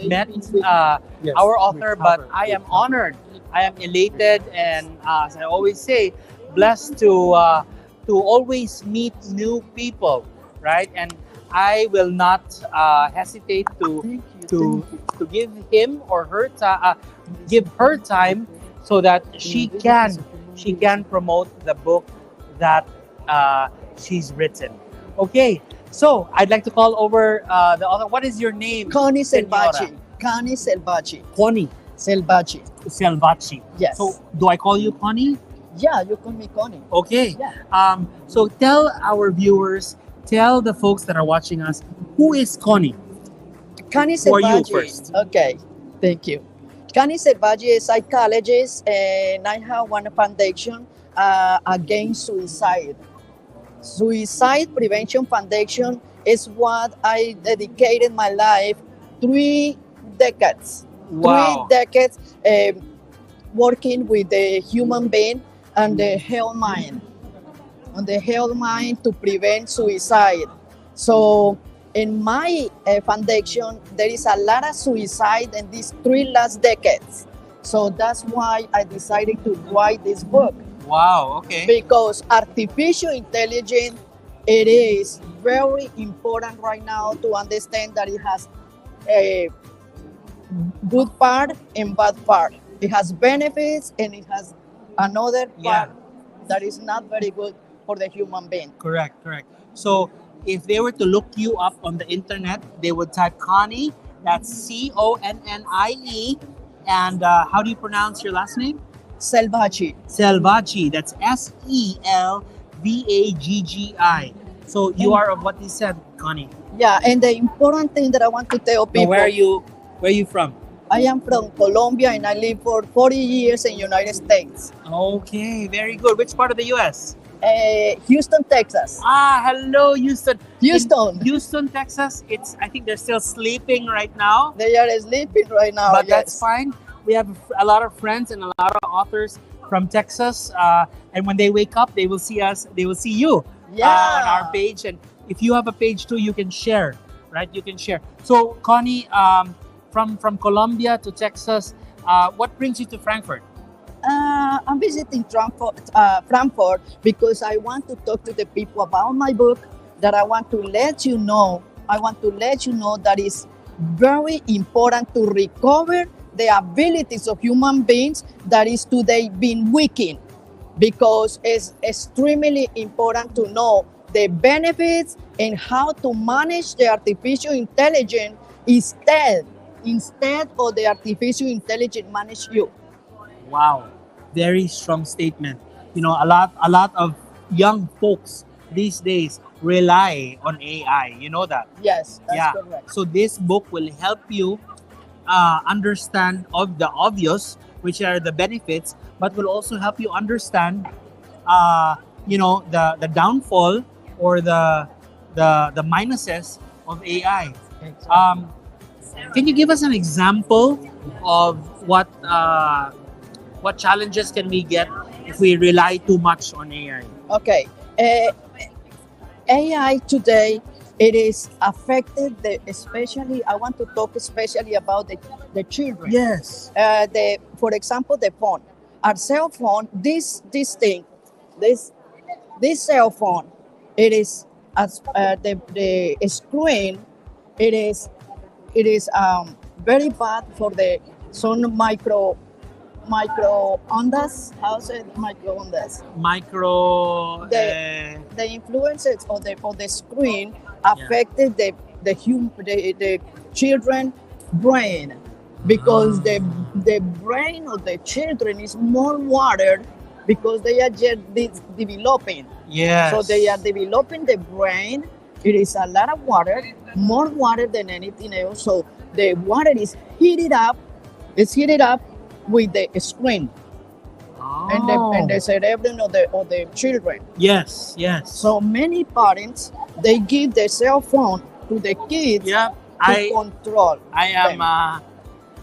met Yes, our author, we but covered. I am honored. I am elated, and as I always say, blessed to always meet new people, right? And I will not hesitate to give him or her give her time so that she can promote the book that she's written. Okay, so I'd like to call over the author. What is your name? Connie Senora? Selvaggi. Connie Selvaggi. Connie Selvaggi. Selvaggi. Yes. So do I call you Connie? Yeah, you call me Connie. Okay. Yeah. So tell our viewers, tell the folks that are watching us, who is Connie? Connie For you Selvaggi. first. Okay, thank you. Connie Selvaggi is a psychologist, and I have one foundation against suicide. Suicide Prevention Foundation is what I dedicated my life 3 decades Wow. 3 decades working with the human being and the health mind, to prevent suicide. So in my foundation, there is a lot of suicide in these 3 last decades. So that's why I decided to write this book. Wow. Okay. Because artificial intelligence, it is very important right now to understand that it has a good part and bad part. It has benefits and it has another part that is not very good for the human being. Correct. Correct. So if they were to look you up on the internet, they would type Connie. That's Connie. And how do you pronounce your last name? Selvaggi. Selvaggi. That's Selvaggi. So you are of what you said, Connie. Yeah, and the important thing that I want to tell people. Now, where are you from? I am from Colombia and I live for 40 years in the United States. Okay, very good. Which part of the U.S.? Houston, Texas. Hello, Houston. Houston. In Houston, Texas. I think they're still sleeping right now. They are sleeping right now. But yes. That's fine. We have a lot of friends and a lot of authors from Texas. And when they wake up, they will see us. They will see you on our page. And if you have a page too, you can share, right? You can share. So, Connie, from Colombia to Texas, what brings you to Frankfurt? I'm visiting Frankfurt because I want to talk to the people about my book. That I want to let you know. That it's very important to recover the abilities of human beings that is today being weakened, because it's extremely important to know the benefits and how to manage the artificial intelligence instead of the artificial intelligence manage you. Wow, very strong statement. You know, a lot of young folks these days rely on AI. You know that? Yes, that's correct. So this book will help you understand of the obvious, which are the benefits, but will also help you understand, the downfall or the minuses of AI. Exactly. Can you give us an example of what challenges can we get if we rely too much on AI? Okay. AI today, it is affected, especially, I want to talk especially about the children. Yes. For example, the phone. Our cell phone, this cell phone, it is, as the screen, it is very bad for some micro ondas. How's it? Micro ondas. The influences of the screen affected the children brain, because the brain of the children is more watered because they are just developing. Yes. So they are developing the brain. It is a lot of water, more water than anything else. So the water is heated up. It's heated up with the screen and the cerebrum of the children. Yes. So many parents, they give their cell phone to the kids to control. I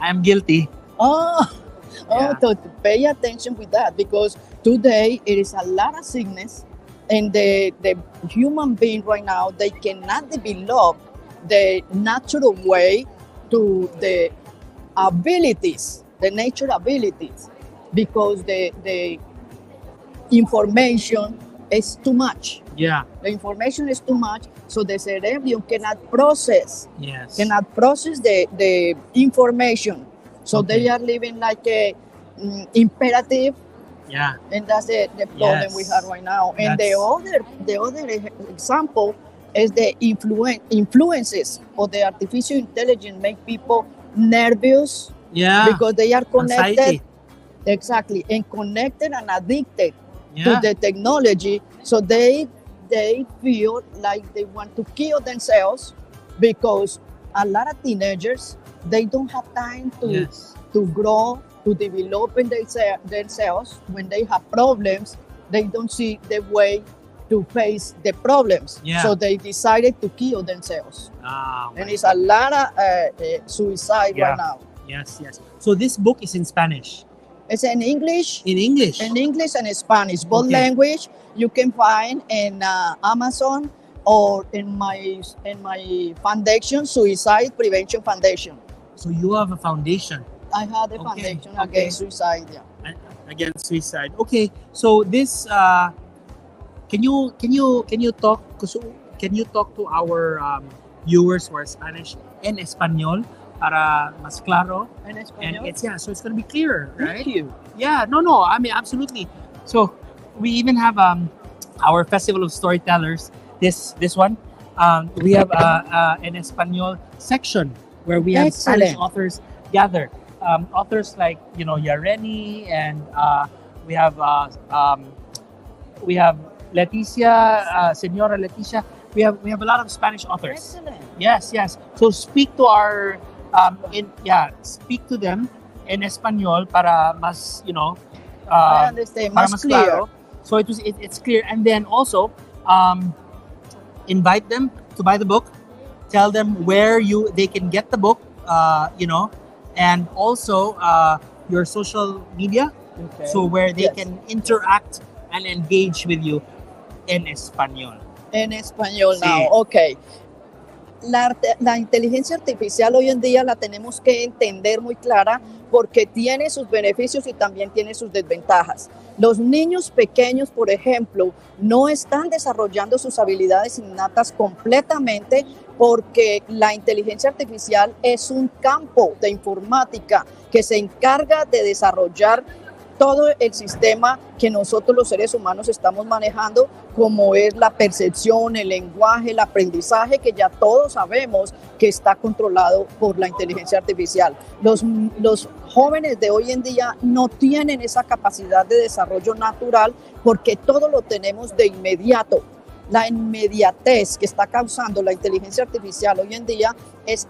am guilty. To pay attention with that, because today it is a lot of sickness, and the human being right now, they cannot develop the natural way to the abilities, the natural abilities, because the information is too much. Yeah. The information is too much, so the cerebrum cannot process. Yes. Cannot process the information. So they are living like a imperative. Yeah. And that's the problem we have right now. And the other example is the influences of the artificial intelligence make people nervous. Yeah. Because they are connected. Anxiety. Exactly. And connected and addicted to the technology. So they feel like they want to kill themselves, because a lot of teenagers, they don't have time to grow, to develop in themselves. When they have problems, they don't see the way to face the problems. Yeah. So they decided to kill themselves. And it's a lot of suicide right now. Yes, yes. So this book is in Spanish. It's in English. In English. In English and Spanish, both Okay. language. You can find in Amazon or in my foundation, Suicide Prevention Foundation. So you have a foundation I had a Okay, foundation okay. against suicide. Yeah. against suicide. Okay. So this can you talk to our viewers who are Spanish and Espanol para mas claro? In And Espanol. it's so it's gonna be clearer, right? Thank you. Yeah, no, I mean absolutely. So we even have our Festival of Storytellers. This one, we have an Espanol section where we have Spanish Excellent. authors gather. Authors like Yareni, and we have Leticia, Senora Leticia. We have a lot of Spanish authors. Excellent. Yes. So speak to our speak to them in Espanol para mas I understand. para Much mas clear. claro. So it's clear, and then also invite them to buy the book. Tell them where they can get the book. And also your social media, Okay. so where they Yes. can interact and engage with you in Espanol. En español Sí. now, ok. La inteligencia artificial hoy en día la tenemos que entender muy clara porque tiene sus beneficios y también tiene sus desventajas. Los niños pequeños, por ejemplo, no están desarrollando sus habilidades innatas completamente porque la inteligencia artificial es un campo de informática que se encarga de desarrollar todo el sistema que nosotros los seres humanos estamos manejando, como es la percepción, el lenguaje, el aprendizaje, que ya todos sabemos que está controlado por la inteligencia artificial. Los jóvenes de hoy en día no tienen esa capacidad de desarrollo natural porque todo lo tenemos de inmediato. La inmediatez que está causando la inteligencia artificial hoy en día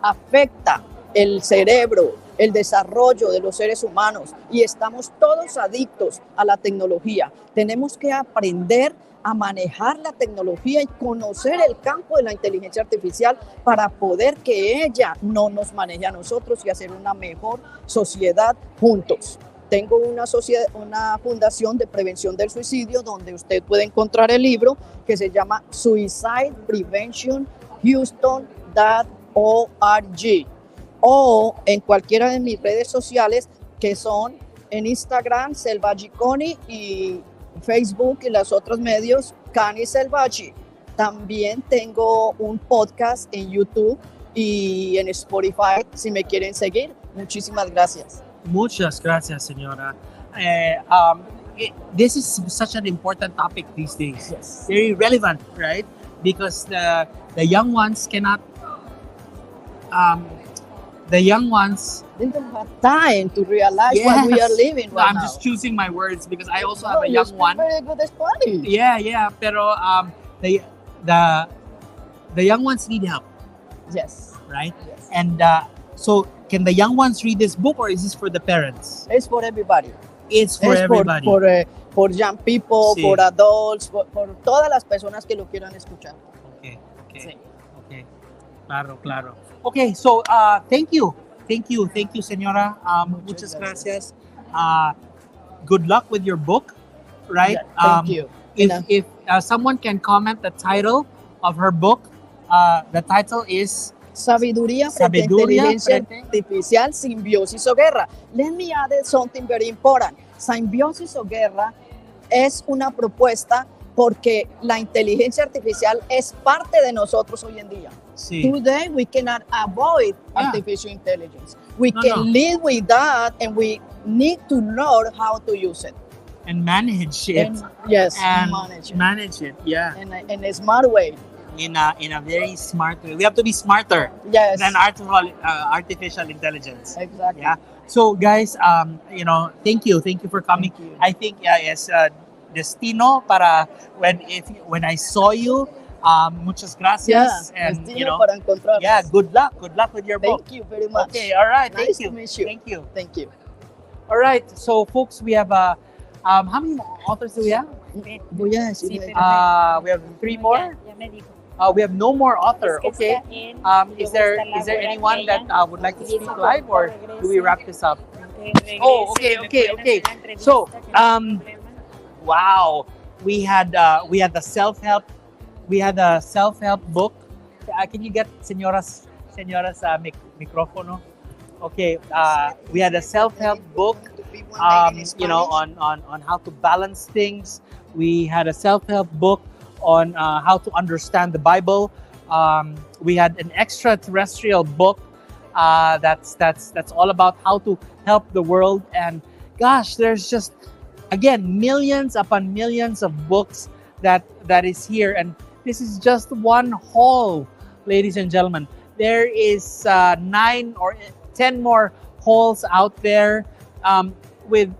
afecta el cerebro, el desarrollo de los seres humanos, y estamos todos adictos a la tecnología. Tenemos que aprender a manejar la tecnología y conocer el campo de la inteligencia artificial para poder que ella no nos maneje a nosotros y hacer una mejor sociedad juntos. Tengo una fundación de prevención del suicidio donde usted puede encontrar el libro que se llama Suicide Prevention Houston.org, o en cualquiera de mis redes sociales, que son en Instagram Selvaggi Coni, y Facebook y los otros medios Cani Selvaggi. También tengo un podcast en YouTube y en Spotify si me quieren seguir. Muchísimas gracias. Muchas gracias, señora. This is such an important topic these days. Yes. Very relevant, right? Because the young ones cannot. The young ones. They don't have time to realize what we are living right I'm now. just choosing my words because I also have Oh, a you young speak one. very good Spanish. Yeah. Pero the young ones need help, Yes. right? Yes. And so, can the young ones read this book, or is this for the parents? It's for everybody. It's for Es everybody. por young people, Sí. por adults, por todas las personas que lo quieran escuchar. Okay. Sí. Claro. Okay, so thank you, señora. Muchas gracias. Good luck with your book, right? Yeah, thank you. If someone can comment the title of her book, the title is Sabiduría frente a inteligencia artificial, simbiosis o guerra. Let me add something very important. Simbiosis o guerra es una propuesta porque la inteligencia artificial es parte de nosotros hoy en día. Sí. Today we cannot avoid Yeah. artificial intelligence. We No, can no. live with that, and we need to learn how to use it. and manage it. And, yes, and manage it. yeah, In a smart way. in a very smart way. We have to be smarter Yes, than artificial intelligence. exactly. Yeah. So guys, thank you for coming. Thank you. I think es destino para when I saw you. Muchas gracias, Yeah, and destino para encontrarnos. yeah, good luck with your book. Thank you very much. Okay, all right, Nice thank you. to meet you. Thank you. Thank you. All right, so folks, we have how many authors do we have? Voy a decir, Sí, pero- We have 3 more. Ya me dijo. We have no more author. Okay. Is there anyone that would like to speak live, or do we wrap this up? Oh, okay. So, wow, we had the self-help book. Can you get señora's microfono? Okay, we had a self-help book, on how to balance things. We had a self-help book on how to understand the Bible. We had an extraterrestrial book that's all about how to help the world. And gosh, there's just, again, millions upon millions of books that is here. And this is just one haul, ladies and gentlemen. There is 9 or 10 more halls out there, with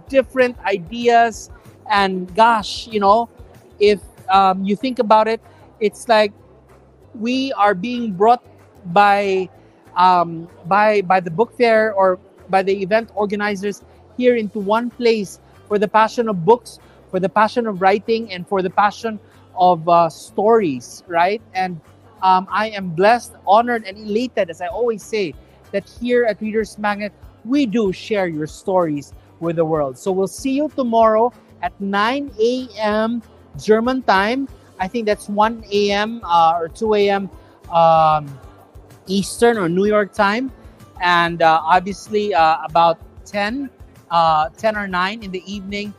different ideas. And gosh, if you think about it, it's like we are being brought by the book fair, or by the event organizers, here into one place for the passion of books, for the passion of writing, and for the passion of stories, right? And I am blessed, honored, and elated, as I always say, that here at Readers Magnet, we do share your stories with the world. So we'll see you tomorrow at 9 a.m. German time. I think that's 1 a.m. Or 2 a.m. Eastern or New York time. And obviously about 10 or 9 in the evening,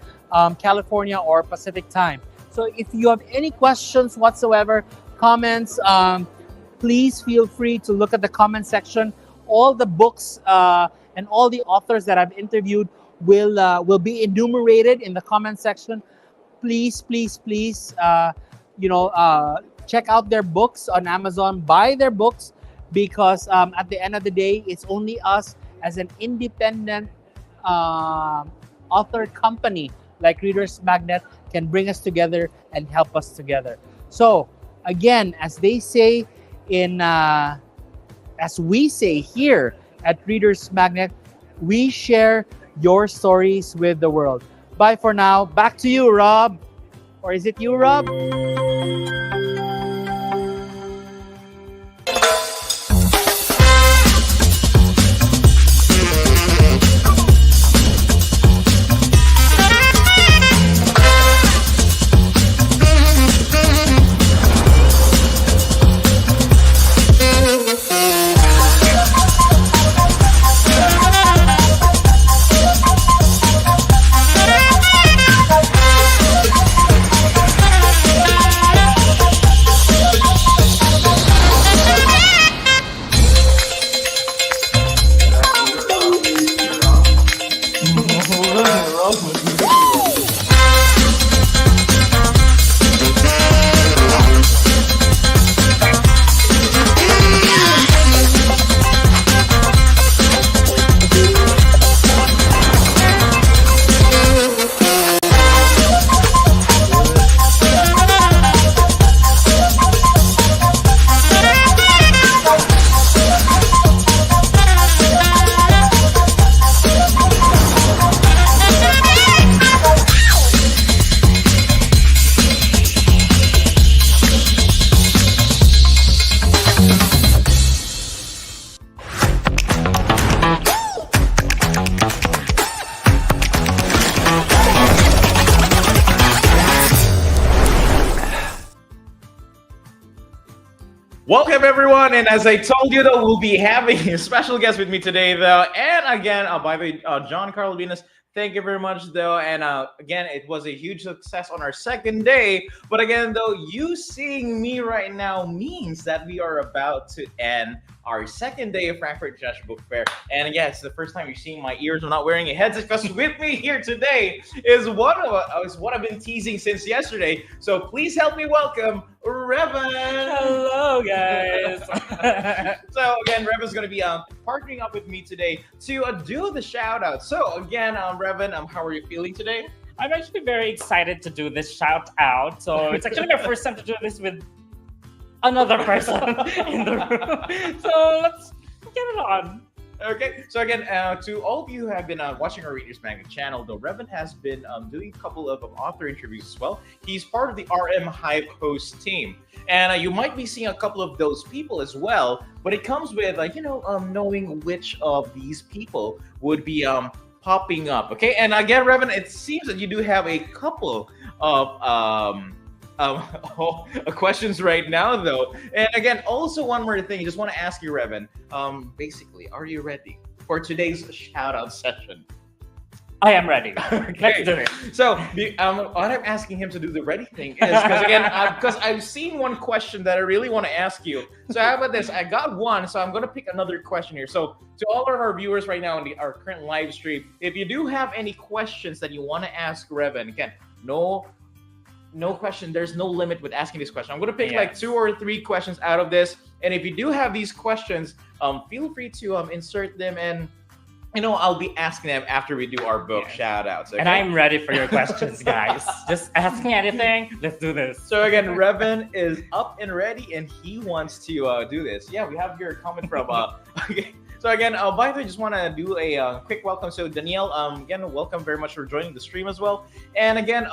California or Pacific time. So if you have any questions whatsoever, comments, please feel free to look at the comment section. All the books and all the authors that I've interviewed will be enumerated in the comment section. Please, check out their books on Amazon. Buy their books, because at the end of the day, it's only us as an independent author company like Readers Magnet can bring us together and help us together. So again, as they say as we say here at Readers Magnet, we share your stories with the world. Bye for now. Back to you, Rob. Or is it you, Rob? Welcome everyone, and as I told you though, we'll be having a special guest with me today though, and again, by the way, John Carl Venus, thank you very much though, and again, it was a huge success on our second day, but again though, you seeing me right now means that we are about to end our second day of Frankfurt Book Fair, and again, it's the first time you're seeing my ears. I'm not wearing a headset because with me here today is what I've been teasing since yesterday, so please help me welcome Revan. Hello, guys. So again, Revan's going to be partnering up with me today to do the shout out. So again, Revan, how are you feeling today? I'm actually very excited to do this shout out. So it's actually my first time to do this with another person in the room. So let's get it on. Okay, so again, to all of you who have been watching our Readers Magnet channel, though, Revan has been doing a couple of author interviews as well. He's part of the RM Hype host team, and you might be seeing a couple of those people as well. But it comes with, knowing which of these people would be popping up. Okay, and again, Revan, it seems that you do have a couple of questions right now, though. And again, also one more thing, I just want to ask you, Revan. Basically, are you ready for today's shout out session? I am ready. Okay. Let's do it. So, what I'm asking him to do the ready thing is because I've seen one question that I really want to ask you. So, how about this? I got one, so I'm going to pick another question here. So, to all of our viewers right now in our current live stream, if you do have any questions that you want to ask Revan, again, no question. There's no limit with asking this question. I'm going to pick like 2 or 3 questions out of this. And if you do have these questions, feel free to insert them, and I'll be asking them after we do our book shout outs. Okay? And I'm ready for your questions, guys. Just ask me anything. Let's do this. So again, Revan is up and ready, and he wants to do this. Yeah, we have your comment from okay. So again, by the way, just want to do a quick welcome. So Danielle, again, welcome very much for joining the stream as well. And again,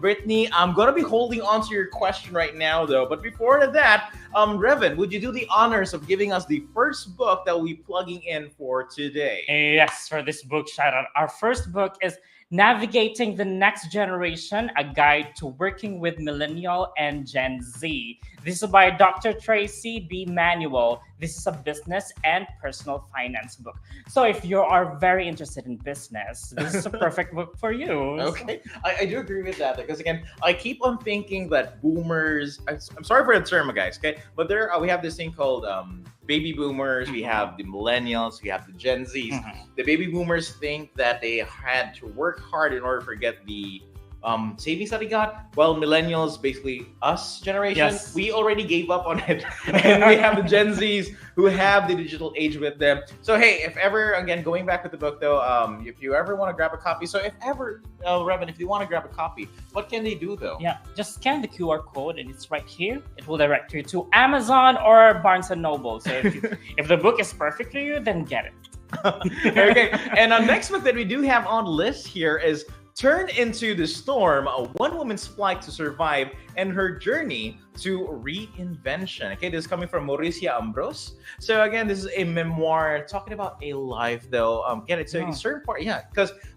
Brittany, I'm going to be holding on to your question right now, though. But before that, Revan, would you do the honors of giving us the first book that we'll be plugging in for today? Yes, for this book shout out. Our first book is Navigating the Next Generation, a guide to working with millennial and Gen Z. This is by Dr. Tracy B. Manuel. This is a business and personal finance book. So if you are very interested in business, this is a perfect book for you. Okay, I do agree with that, because again, I keep on thinking that boomers, I'm sorry for the term, guys, okay, but we have this thing called baby boomers, we have the millennials, we have the Gen Zs. The baby boomers think that they had to work hard in order to get the savings that they got. Well, millennials, basically us generation, we already gave up on it. And we have the Gen Zs who have the digital age with them. So hey, if ever, again, going back with the book though, if you ever want to grab a copy, so if ever, Revan, if you want to grab a copy, what can they do though? Yeah, just scan the QR code and it's right here. It will direct you to Amazon or Barnes & Noble. So if the book is perfect for you, then get it. Okay, and our next book that we do have on the list here is Turn into the Storm, a one-woman's flight to survive and her journey to reinvention. Okay, this is coming from Mauricia Ambrose. So again, this is a memoir talking about a life, though. Again, it's a certain part,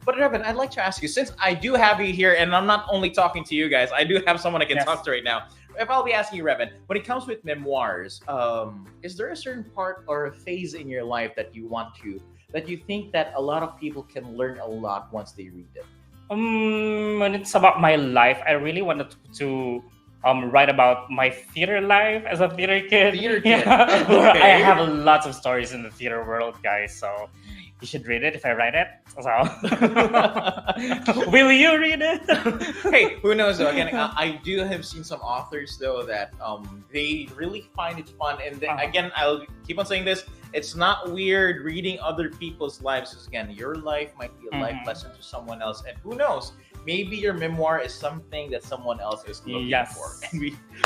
but Revan, I'd like to ask you, since I do have you here, and I'm not only talking to you guys, I do have someone I can talk to right now. If I'll be asking you, Revan, when it comes with memoirs, is there a certain part or a phase in your life that you think that a lot of people can learn a lot once they read it? When it's about my life, I really wanted to write about my theater life as a theater kid. Okay. I have lots of stories in the theater world, guys, so you should read it if I write it. So will you read it? Hey, who knows though? Again, I do have seen some authors though that they really find it fun, and then, again, I'll keep on saying this, it's not weird reading other people's lives, because again, your life might be a life lesson to someone else, and who knows, maybe your memoir is something that someone else is looking for.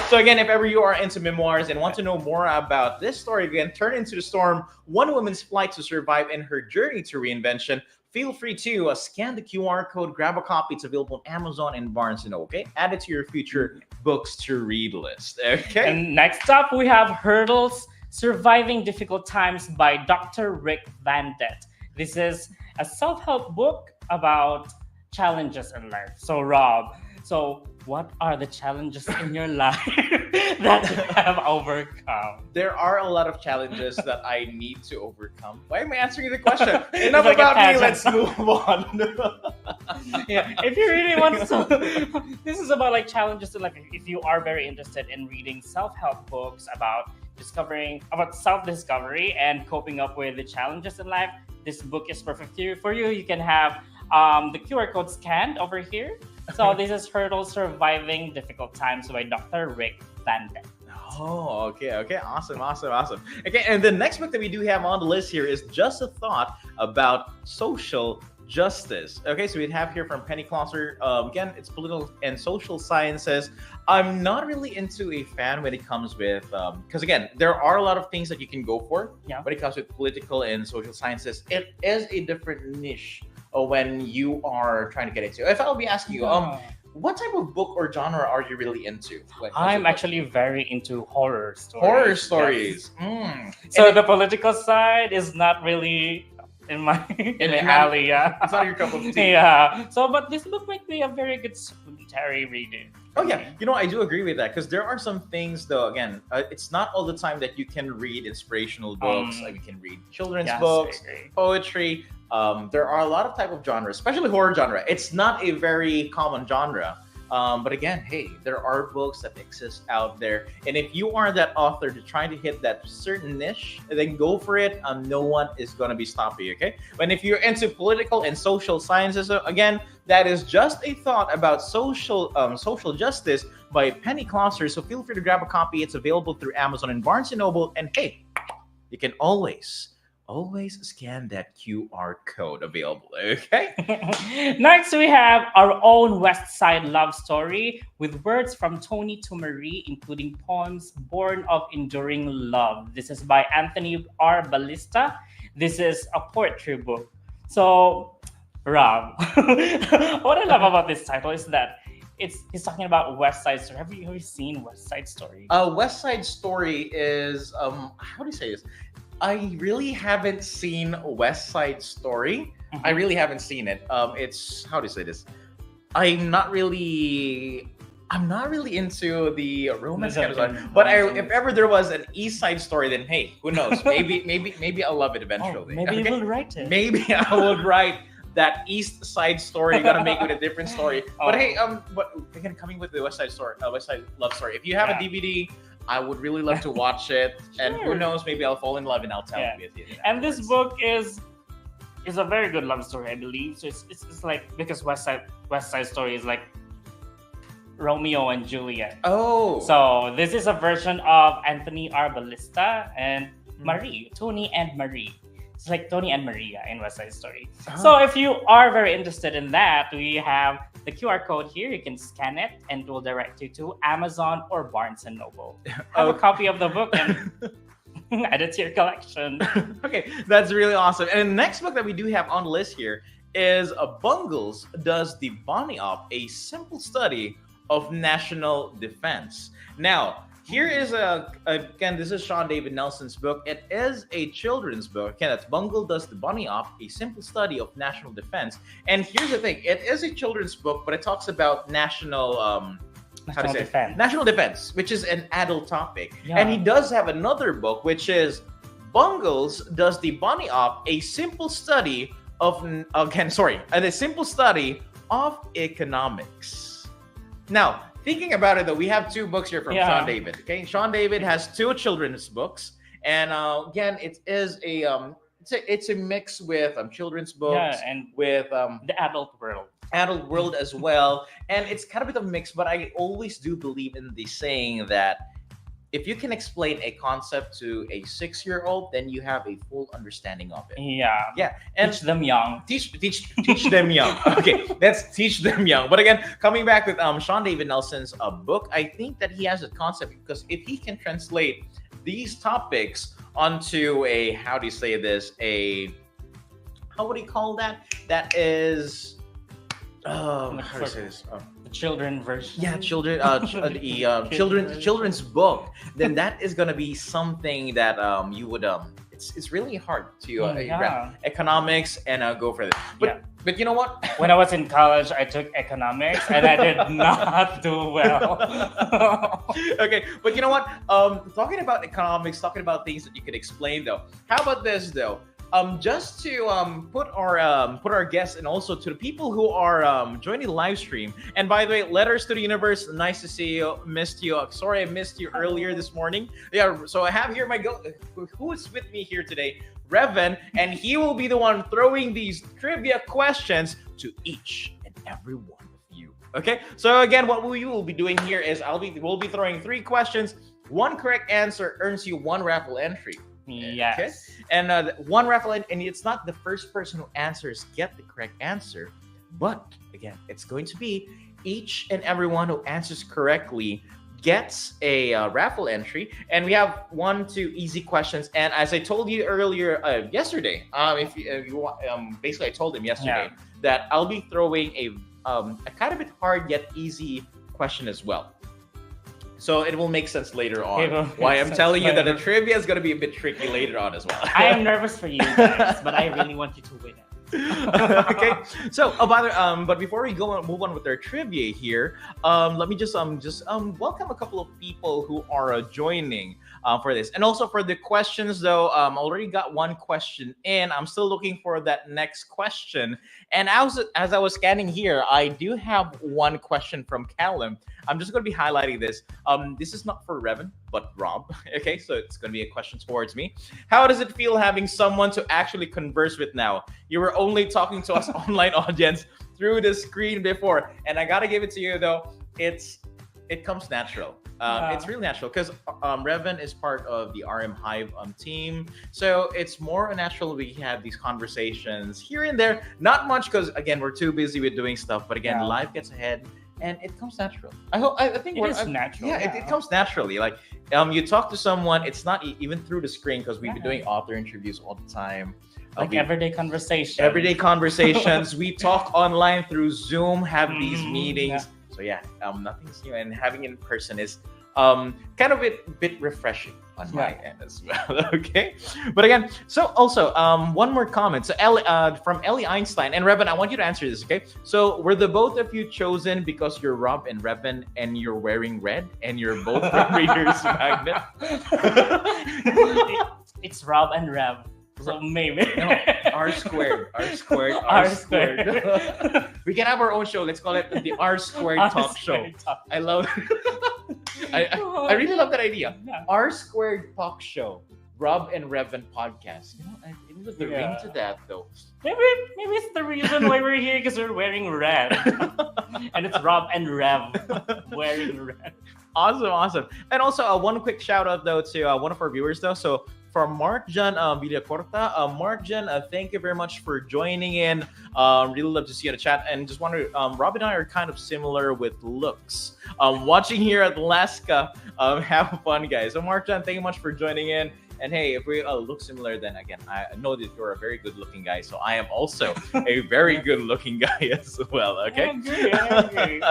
So again, if ever you are into memoirs and want to know more about this story, again, Turn into the Storm, one woman's flight to survive and her journey to reinvention, feel free to scan the QR code, grab a copy. It's available on Amazon and Barnes & Noble, okay? Add it to your future books to read list, okay? And next up, we have Hurdles, Surviving Difficult Times by Dr. Rick Van Det. This is a self-help book about challenges in life. So Rob, what are the challenges in your life that you have overcome? There are a lot of challenges that I need to overcome. Why am I answering the question? Enough about me, let's move on. If you really want to, this is about like challenges in life. If you are very interested in reading self-help books about self-discovery and coping up with the challenges in life, this book is perfect for you. You can have the QR code scanned over here. So this is Hurdles, Surviving Difficult Times by Dr. Rick Van Det. Oh, okay. Awesome. Okay, and the next book that we do have on the list here is Just a Thought About Social justice. Okay, so we have here from Penny Closer. Again, it's political and social sciences. I'm not really into a fan when it comes with, because again, there are a lot of things that you can go for. Yeah. When it comes with political and social sciences, it is a different niche when you are trying to get into. If I'll be asking you, what type of book or genre are you really into? I'm actually very into horror stories. Horror stories. Yes. So the political side is not really in my alley. Yeah, it's not your cup of tea. Yeah. So, but this book might be a very good supplementary reading. Oh yeah, you know, I do agree with that because there are some things though. Again, it's not all the time that you can read inspirational books. Like you can read children's books, poetry. There are a lot of type of genres, especially horror genre. It's not a very common genre. But again, hey, there are books that exist out there. And if you are that author to trying to hit that certain niche, then go for it. No one is going to be stopping you, okay? But if you're into political and social sciences, again, that is just a thought about social justice by Penny Closer. So feel free to grab a copy. It's available through Amazon and Barnes & Noble. And hey, you can always scan that QR code available, okay? Next, we have our own West Side love story with words from Tony to Marie, including poems born of enduring love. This is by Anthony R. Ballista. This is a poetry book. So, Rob, what I love about this title is that he's talking about West Side Story. Have you seen West Side Story? West Side Story is, how do you say this? I really haven't seen West Side Story. I really haven't seen it. It's, how do you say this? I'm not really into the romance kind of stuff. But if ever there was an East Side Story, then hey, who knows? Maybe I'll love it eventually. Maybe you will write it. Maybe I will write that East Side Story. You gotta make it a different story. But hey, but again, coming with the West Side Story, West Side Love Story. If you have a DVD, I would really love to watch it, and who knows, maybe I'll fall in love and I'll tell you. And this book is a very good love story, I believe. So it's like, because West Side Story is like Romeo and Juliet. Oh, so this is a version of Anthony R. Ballista and Marie, Tony and Marie. It's like Tony and Maria in West Side Story. So if you are very interested in that, we have the QR code here. You can scan it and it will direct you to Amazon or Barnes & Noble. Have a copy of the book and add it to your collection. Okay, that's really awesome. And the next book that we do have on the list here is Bungles Does the Bonnie Op, a simple study of national defense. Now, here is again, this is Sean David Nelson's book. It is a children's book. Again, that's Bungle Does the Bunny Op, a simple study of national defense. And here's the thing, it is a children's book, but it talks about national defense, which is an adult topic. And he does have another book, which is Bungles Does the Bunny Op, a simple study of a simple study of economics. Now, thinking about it, though, we have two books here from Sean David. Okay, Sean David has two children's books, and again, it is it's a mix with children's books and with the adult world as well, and it's kind of a bit of a mix. But I always do believe in the saying that if you can explain a concept to a 6-year-old, then you have a full understanding of it. Yeah. And teach them young. Teach them young. Okay, let's teach them young. But again, coming back with Sean David Nelson's book, I think that he has a concept, because if he can translate these topics onto a, how would he call that? That is, how do you say this? Children version. Yeah, children's book. Then that is gonna be something that you would it's really hard to grab economics and go for it. But you know what? When I was in college, I took economics and I did not do well. Okay, but you know what? Talking about economics, talking about things that you could explain though. How about this though? Just to put our guests, and also to the people who are joining the live stream. And by the way, letters to the universe. Nice to see you. Missed you. Sorry, I missed you earlier this morning. Yeah. So I have here who is with me here today, Revan, and he will be the one throwing these trivia questions to each and every one of you. Okay. So again, what we will be doing here is we'll be throwing 3 questions. 1 correct answer earns you 1 raffle entry. Yes. Okay. And one raffle, and it's not the first person who answers get the correct answer, but again, it's going to be each and everyone who answers correctly gets a raffle entry, and we have 1-2 easy questions. And as I told you earlier yesterday, if you want, basically I told him yesterday that I'll be throwing a kind of bit hard yet easy question as well. So it will make sense later on why I'm telling you that the trivia is going to be a bit tricky later on as well. I am nervous for you guys, but I really want you to win it. Okay, so but before we move on with our trivia here, let me just welcome a couple of people who are joining for this, and also for the questions though. Already got one question in. I'm still looking for that next question, and as I was scanning here, I do have one question from Callum. I'm just going to be highlighting this. This is not for Revan, but Rob. Okay, so it's going to be a question towards me. How does it feel having someone to actually converse with now? You were only talking to us online audience through the screen before, and I got to give it to you though. It comes natural. It's really natural because Revan is part of the RM Hive team, so it's more natural we have these conversations here and there. Not much because again we're too busy with doing stuff, but again life gets ahead. And it comes natural. I think it is natural. Yeah, it comes naturally. Like you talk to someone, it's not even through the screen because we've been doing author interviews all the time. Like everyday conversations. Everyday conversations. We talk online through Zoom, have these meetings. Yeah. So nothing's new, and having it in person is kind of a bit refreshing on my end as well. Okay, but again, so also one more comment. So Ellie, from Ellie Einstein and Revan, I want you to answer this. Okay, so were the both of you chosen because you're Rob and Revan and you're wearing red and you're both from Readers Magnet? It's Rob and Rev. So maybe. No, R squared. We can have our own show. Let's call it the R squared talk show. I love I really love that idea. Yeah. R squared talk show. Rob and Revan podcast. You know, I need the ring to that though. Maybe it's the reason why we're here because we're wearing red. And it's Rob and Rev wearing red. Awesome. And also one quick shout out though to one of our viewers though. So from Mark Jan Villacorta. Mark Jan, thank you very much for joining in. Really love to see you in the chat. And just wonder, Rob and I are kind of similar with looks. Watching here at Alaska, have fun, guys. So Mark Jan, thank you much for joining in. And hey, if we look similar, then again, I know that you're a very good-looking guy. So I am also a very good-looking guy as well. Okay. I agree.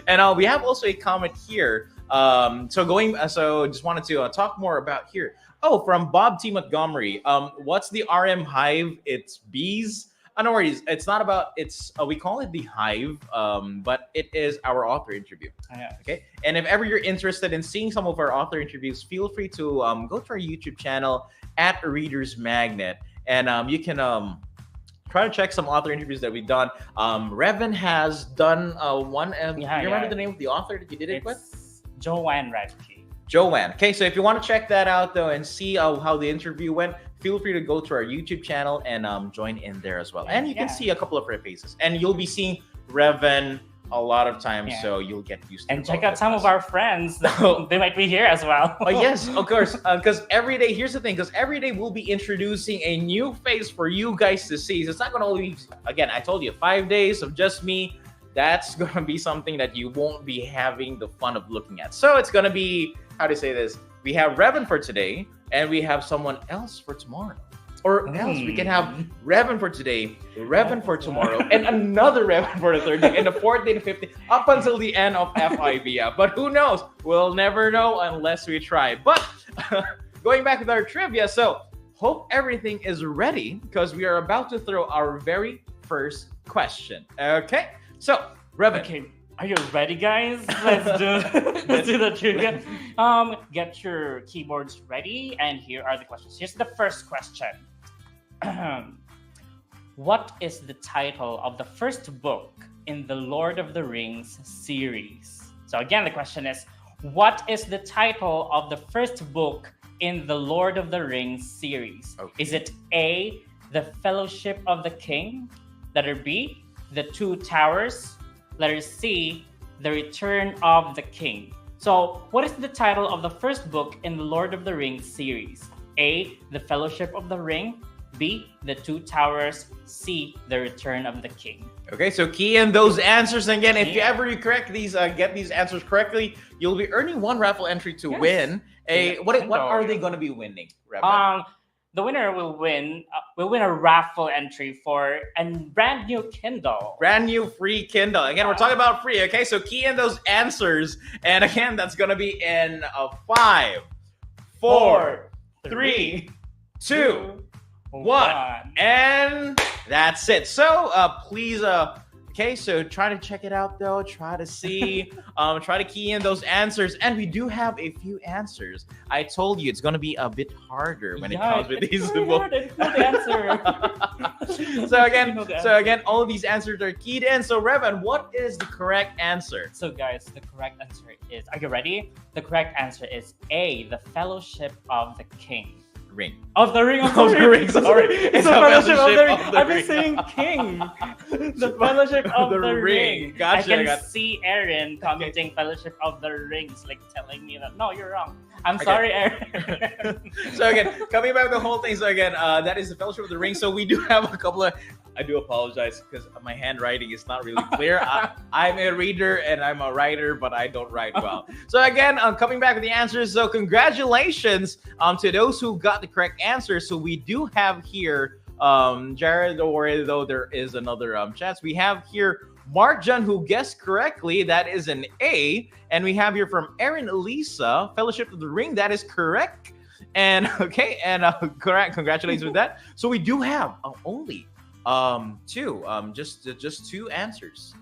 And we have also a comment here. So just wanted to talk more about here. Oh, from Bob T. Montgomery. What's the RM Hive? It's bees. No worries. It's not about. It's we call it the Hive, but it is our author interview. Okay. And if ever you're interested in seeing some of our author interviews, feel free to go to our YouTube channel at Readers Magnet, and you can try to check some author interviews that we've done. Revan has done one. You remember the name of the author that you did it with? Joanne Radke. Joanne. Okay, so if you want to check that out though and see how the interview went, feel free to go to our YouTube channel and join in there as well. And you can see a couple of her faces, and you'll be seeing Revan a lot of times, so you'll get used to it. And check out some of our friends. They might be here as well. Oh yes, of course. Because every day, here's the thing, because every day we'll be introducing a new face for you guys to see. So it's not going to only, again, I told you, 5 days of just me. That's going to be something that you won't be having the fun of looking at. So it's going to be, how to say this? We have Revan for today, and we have someone else for tomorrow. Or else we can have Revan for today, Revan for tomorrow, and another Revan for the third day, and the fourth day, the fifth day, up until the end of FIB. But who knows? We'll never know unless we try. But going back with our trivia, so hope everything is ready because we are about to throw our very first question. Okay? So, Revan. Okay, are you ready, guys? Let's do the trivia. Get your keyboards ready, and here are the questions. Here's the first question. What is the title of the first book in the Lord of the Rings series? So again, the question is, what is the title of the first book in the Lord of the Rings series? Okay. Is it A, The Fellowship of the King? Letter B, The Two Towers? Letter C, The Return of the King. So what is the title of the first book in the Lord of the Rings series? A. The Fellowship of the Ring. B. The Two Towers. C. The Return of the King. Okay, so key in those answers. And again, if you ever correct these, get these answers correctly, you'll be earning one raffle entry to win a. What are they going to be winning? Revan? The winner will win a raffle entry for a brand new Kindle. Brand new free Kindle. Again, we're talking about free. Okay, so key in those answers, and again, that's going to be in 5, 4, 3, 2, 1, and that's it. So please okay, so try to check it out though, try to see, try to key in those answers, and we do have a few answers. I told you it's going to be a bit harder when it comes with these books. so again, all of these answers are keyed in. So Revan, what is the correct answer? So guys, the correct answer is, are you ready? The correct answer is A, the Fellowship of the King. Ring. Of the Ring. Of the Ring. Sorry. It's the Fellowship of the Ring. I've been saying King. The Fellowship of the Ring. Gotcha. I can see Aaron commenting Fellowship of the Rings, like telling me that, no, you're wrong. I'm sorry, Aaron. So again, coming back to the whole thing. So again, that is the Fellowship of the Ring. So we do have a couple of, I do apologize because my handwriting is not really clear. I'm a reader and I'm a writer, but I don't write well. So again, coming back with the answers. So congratulations to those who got the correct answer. So we do have here, Jared, don't worry though, there is another chance. We have here Mark John, who guessed correctly. That is an A. And we have here from Erin Lisa, Fellowship of the Ring. That is correct. And okay, and correct. Congratulations with that. So we do have only two, just two answers.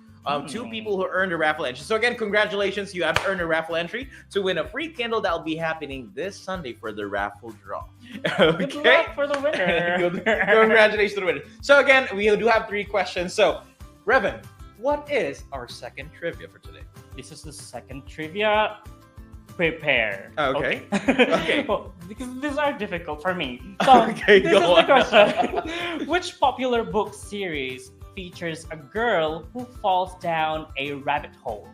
Two people who earned a raffle entry. So again, congratulations, you have earned a raffle entry to win a free Kindle that will be happening this Sunday for the raffle draw. Okay? Good luck for the winner. Congratulations to the winner. So again, we do have 3 questions. So, Revan, what is our second trivia for today? This is the second trivia. Prepare. Okay. Okay. Well, because these are difficult for me. So, Okay, this is go the on. question. Which popular book series features a girl who falls down a rabbit hole?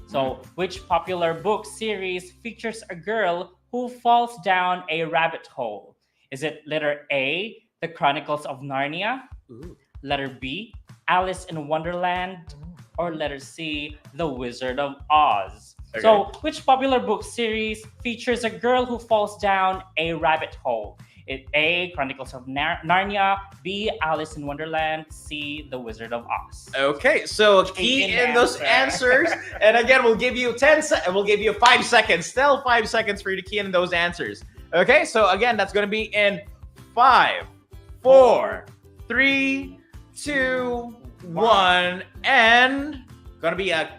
So, which popular book series features a girl who falls down a rabbit hole? Is it letter A, The Chronicles of Narnia? Ooh. Letter B, Alice in Wonderland? Or letter C, The Wizard of Oz? Okay. So, which popular book series features a girl who falls down a rabbit hole? A, Chronicles of Narnia. B, Alice in Wonderland. C, The Wizard of Oz. Okay, so key in those answers, and again, we'll give you 5 seconds. Still 5 seconds for you to key in those answers. Okay, so again, that's going to be in 5, 4, 3, 2, 1, and gonna be a.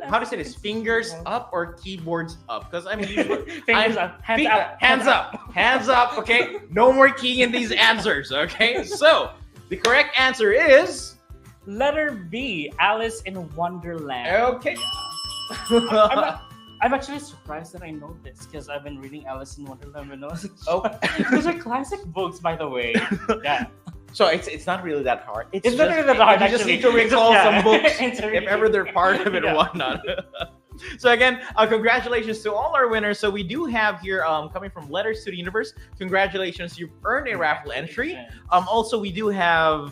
How to say this? Fingers up or keyboards up? Because I mean, Fingers up, hands up, hands up, hands up. Okay, no more keying in these answers. Okay, so the correct answer is letter B, Alice in Wonderland. Okay. I'm actually surprised that I know this because I've been reading Alice in Wonderland when I was a child. Oh, those are classic books, by the way. Yeah. So it's not really that hard. It's not really that hard. You just need to recall some books if Intermediate. ever they're part of it or whatnot. So again, congratulations to all our winners. So we do have here, coming from Letters to the Universe, congratulations, you've earned a raffle entry. Also, we do have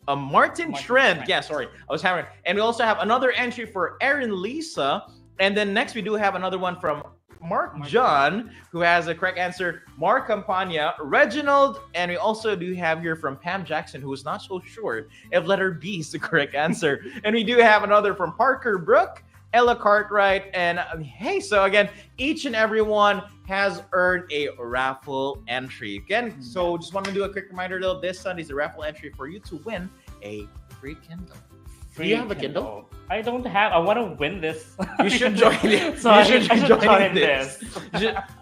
Martin Trent. Yeah, sorry, I was having. And we also have another entry for Erin Lisa. And then next we do have another one from Mark John, who has a correct answer. Mark Campagna, Reginald, and we also do have here from Pam Jackson, who is not so sure if letter B is the correct answer. And we do have another from Parker Brook, Ella Cartwright, and hey, so again, each and every one has earned a raffle entry. Again, so just want to do a quick reminder though, this Sunday is a raffle entry for you to win a free Kindle. Do you have a Kindle? I don't have. I want to win this. You should join it. So I should join this.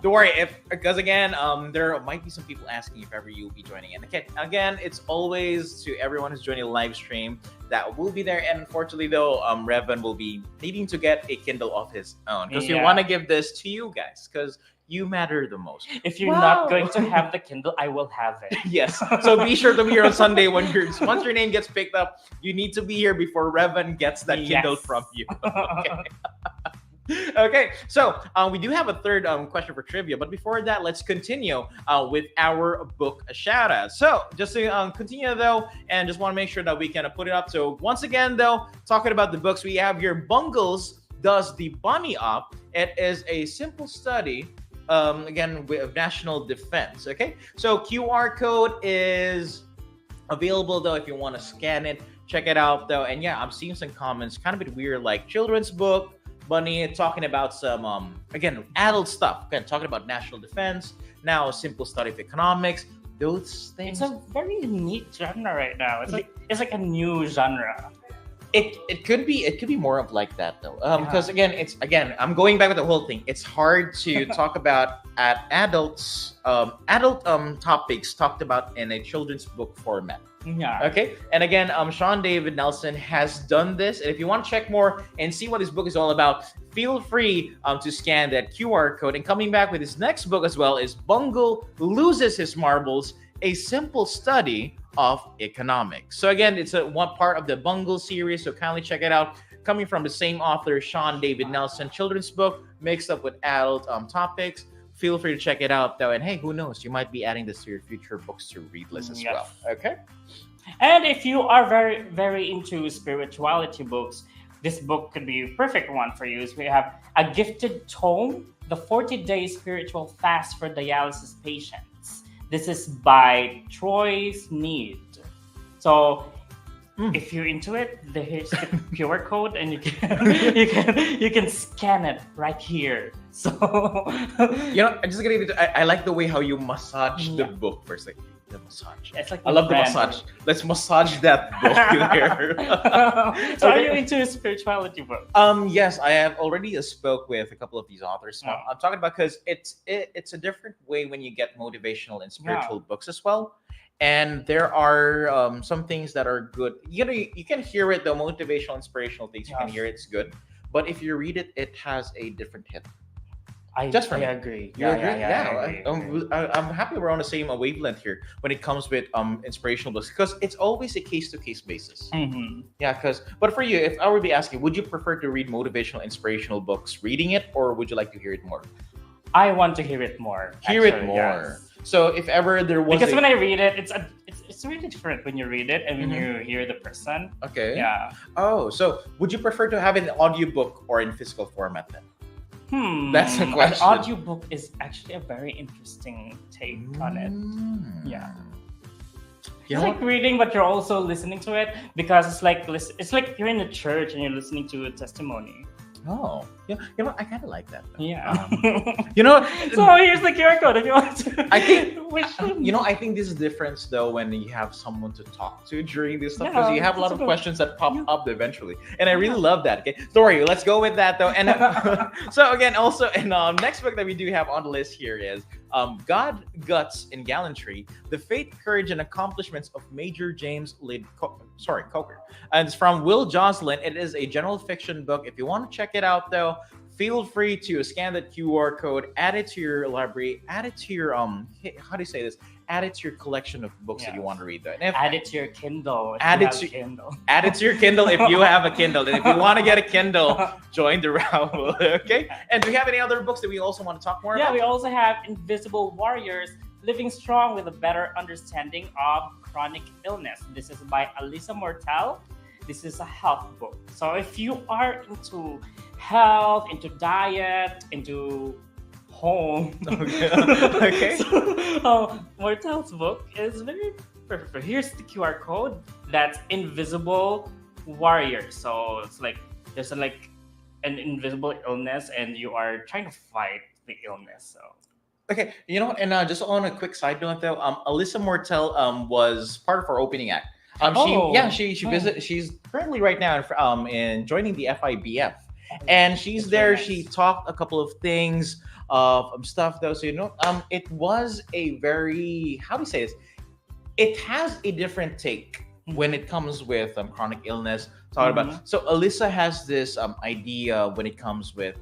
Don't worry, because again, there might be some people asking if ever you'll be joining in. Again, it's always to everyone who's joining a live stream that will be there. And unfortunately, though, Revan will be needing to get a Kindle of his own because we want to give this to you guys because you matter the most. If you're not going to have the Kindle, I will have it. Yes. So be sure to be here on Sunday once your name gets picked up. You need to be here before Revan gets that Kindle from you. Okay. Okay, so we do have a third question for trivia, but before that, let's continue with our book shout out. So, just to continue though, and just want to make sure that we can put it up. So, once again, though, talking about the books, we have here Bungles Does the Bunny Up. It is a simple study, again, with national defense. Okay, so QR code is available though if you want to scan it. Check it out though, and yeah, I'm seeing some comments, kind of a bit weird, like children's book. Bunny talking about some again adult stuff. Again, talking about national defense. Now, a simple study of economics. Those things. It's a very unique genre right now. It's like a new genre. It could be more of like that though. Because again, I'm going back with the whole thing. It's hard to talk about at adult topics talked about in a children's book format. Yeah. Okay. And again, Sean David Nelson has done this. And if you want to check more and see what his book is all about, feel free to scan that QR code. And coming back with his next book as well is Bungle Loses His Marbles, a simple study of economics. So again, it's a one part of the Bungle series. So kindly check it out. Coming from the same author, Sean David Nelson, children's book mixed up with adult topics. Feel free to check it out though. And hey, who knows? You might be adding this to your future books to read list as well. Okay. And if you are very, very into spirituality books, this book could be a perfect one for you. So we have A Gifted Tome, The 40-Day Spiritual Fast for Dialysis Patients. This is by Troy Sneed. So if you're into it, here's the QR code, and you can scan it right here. So I'm just gonna. I like the way how you massage the book first. Like the massage. It's like I love the massage. Let's massage that book here. So are you into a spirituality book? Yes, I have already spoke with a couple of these authors. I'm talking about because it's a different way when you get motivational and spiritual books as well. And there are some things that are good. You can hear it, the motivational, inspirational things. You can hear it's good. But if you read it, it has a different hit. I agree. I'm happy we're on the same wavelength here when it comes with inspirational books, because it's always a case-to-case basis. Mm-hmm. Yeah, but for you, if I would be asking, would you prefer to read motivational, inspirational books reading it, or would you like to hear it more? I want to hear it more. It more. Yes. So if ever there was when I read it, it's really different when you read it and when you hear the person. Okay. Yeah. Oh, so would you prefer to have it in audiobook or in physical format then? That's a question. An audiobook is actually a very interesting take on it. Yeah. It's like reading, but you're also listening to it, because it's like you're in a church and you're listening to a testimony. Oh, I kind of like that. Yeah. So here's the QR code if you want to. I think, I think this is difference though when you have someone to talk to during this stuff, because you have a lot of questions that pop up eventually, and I really love that. Okay, sorry, let's go with that though. And so again, also, and next book that we do have on the list here is God, Guts, and Gallantry: The Faith, Courage, and Accomplishments of Major James Coker. And it's from Will Joslin. It is a general fiction book. If you want to check it out though, feel free to scan that QR code, add it to your library, add it to your how do you say this? Add it to your collection of books that you want to read. Though. Add it to your Kindle. Add it to your Kindle if you have a Kindle. And if you want to get a Kindle, join the rabble. Okay. And do we have any other books that we also want to talk more about? Yeah, we also have Invisible Warriors: Living Strong with a Better Understanding of Chronic Illness. This is by Alyssa Mortel. This is a health book. So if you are into health, into diet, into home, okay. Mortel's book is very perfect. Here's the QR code. That's Invisible Warrior. So it's like there's an invisible illness, and you are trying to fight the illness. So. Okay, and just on a quick side note though, Alyssa Mortel was part of our opening act. She's currently right now in joining the FIBF, and she's there. Nice. She talked a couple of things of stuff though. So it was a very, how do you say this? It has a different take when it comes with chronic illness. Talking about, so Alyssa has this idea when it comes with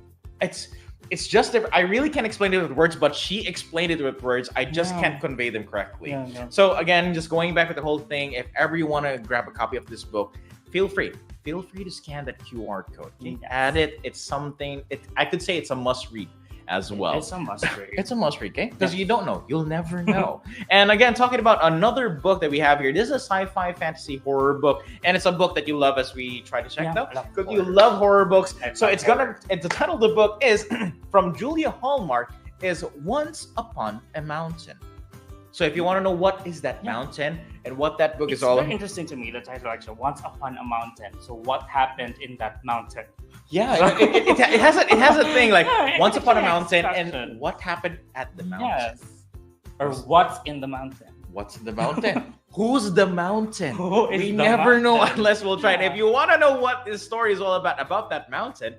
it's just different. I really can't explain it with words, but she explained it with words. I just can't convey them correctly. So again, just going back with the whole thing, if ever you want to grab a copy of this book, feel free feel free to scan that QR code. Okay? Yes. Add it. It's something. I could say it's a must read as well. It's a must read. It's a must read, okay? Because you don't know. You'll never know. And again, talking about another book that we have here. This is a sci-fi fantasy horror book. And it's a book that you love as we try to check Yeah, out. I love Because you horror. love horror books. I So love it's gonna horror. and the title of the book is from Julia Hallmark is Once Upon a Mountain. So if you want to know what is that Yeah. mountain and what that book It's is all very about. interesting to me, the title actually, Once Upon a Mountain. So what happened in that mountain? Yeah, it has a thing like Yeah, Once Upon a yeah, Mountain instruction. and what happened at the mountain. Yes. Or what's in the mountain? What's the mountain? Who's the mountain? Who is We the never know mountain? unless we'll try it. Yeah. If you want to know what this story is all about that mountain,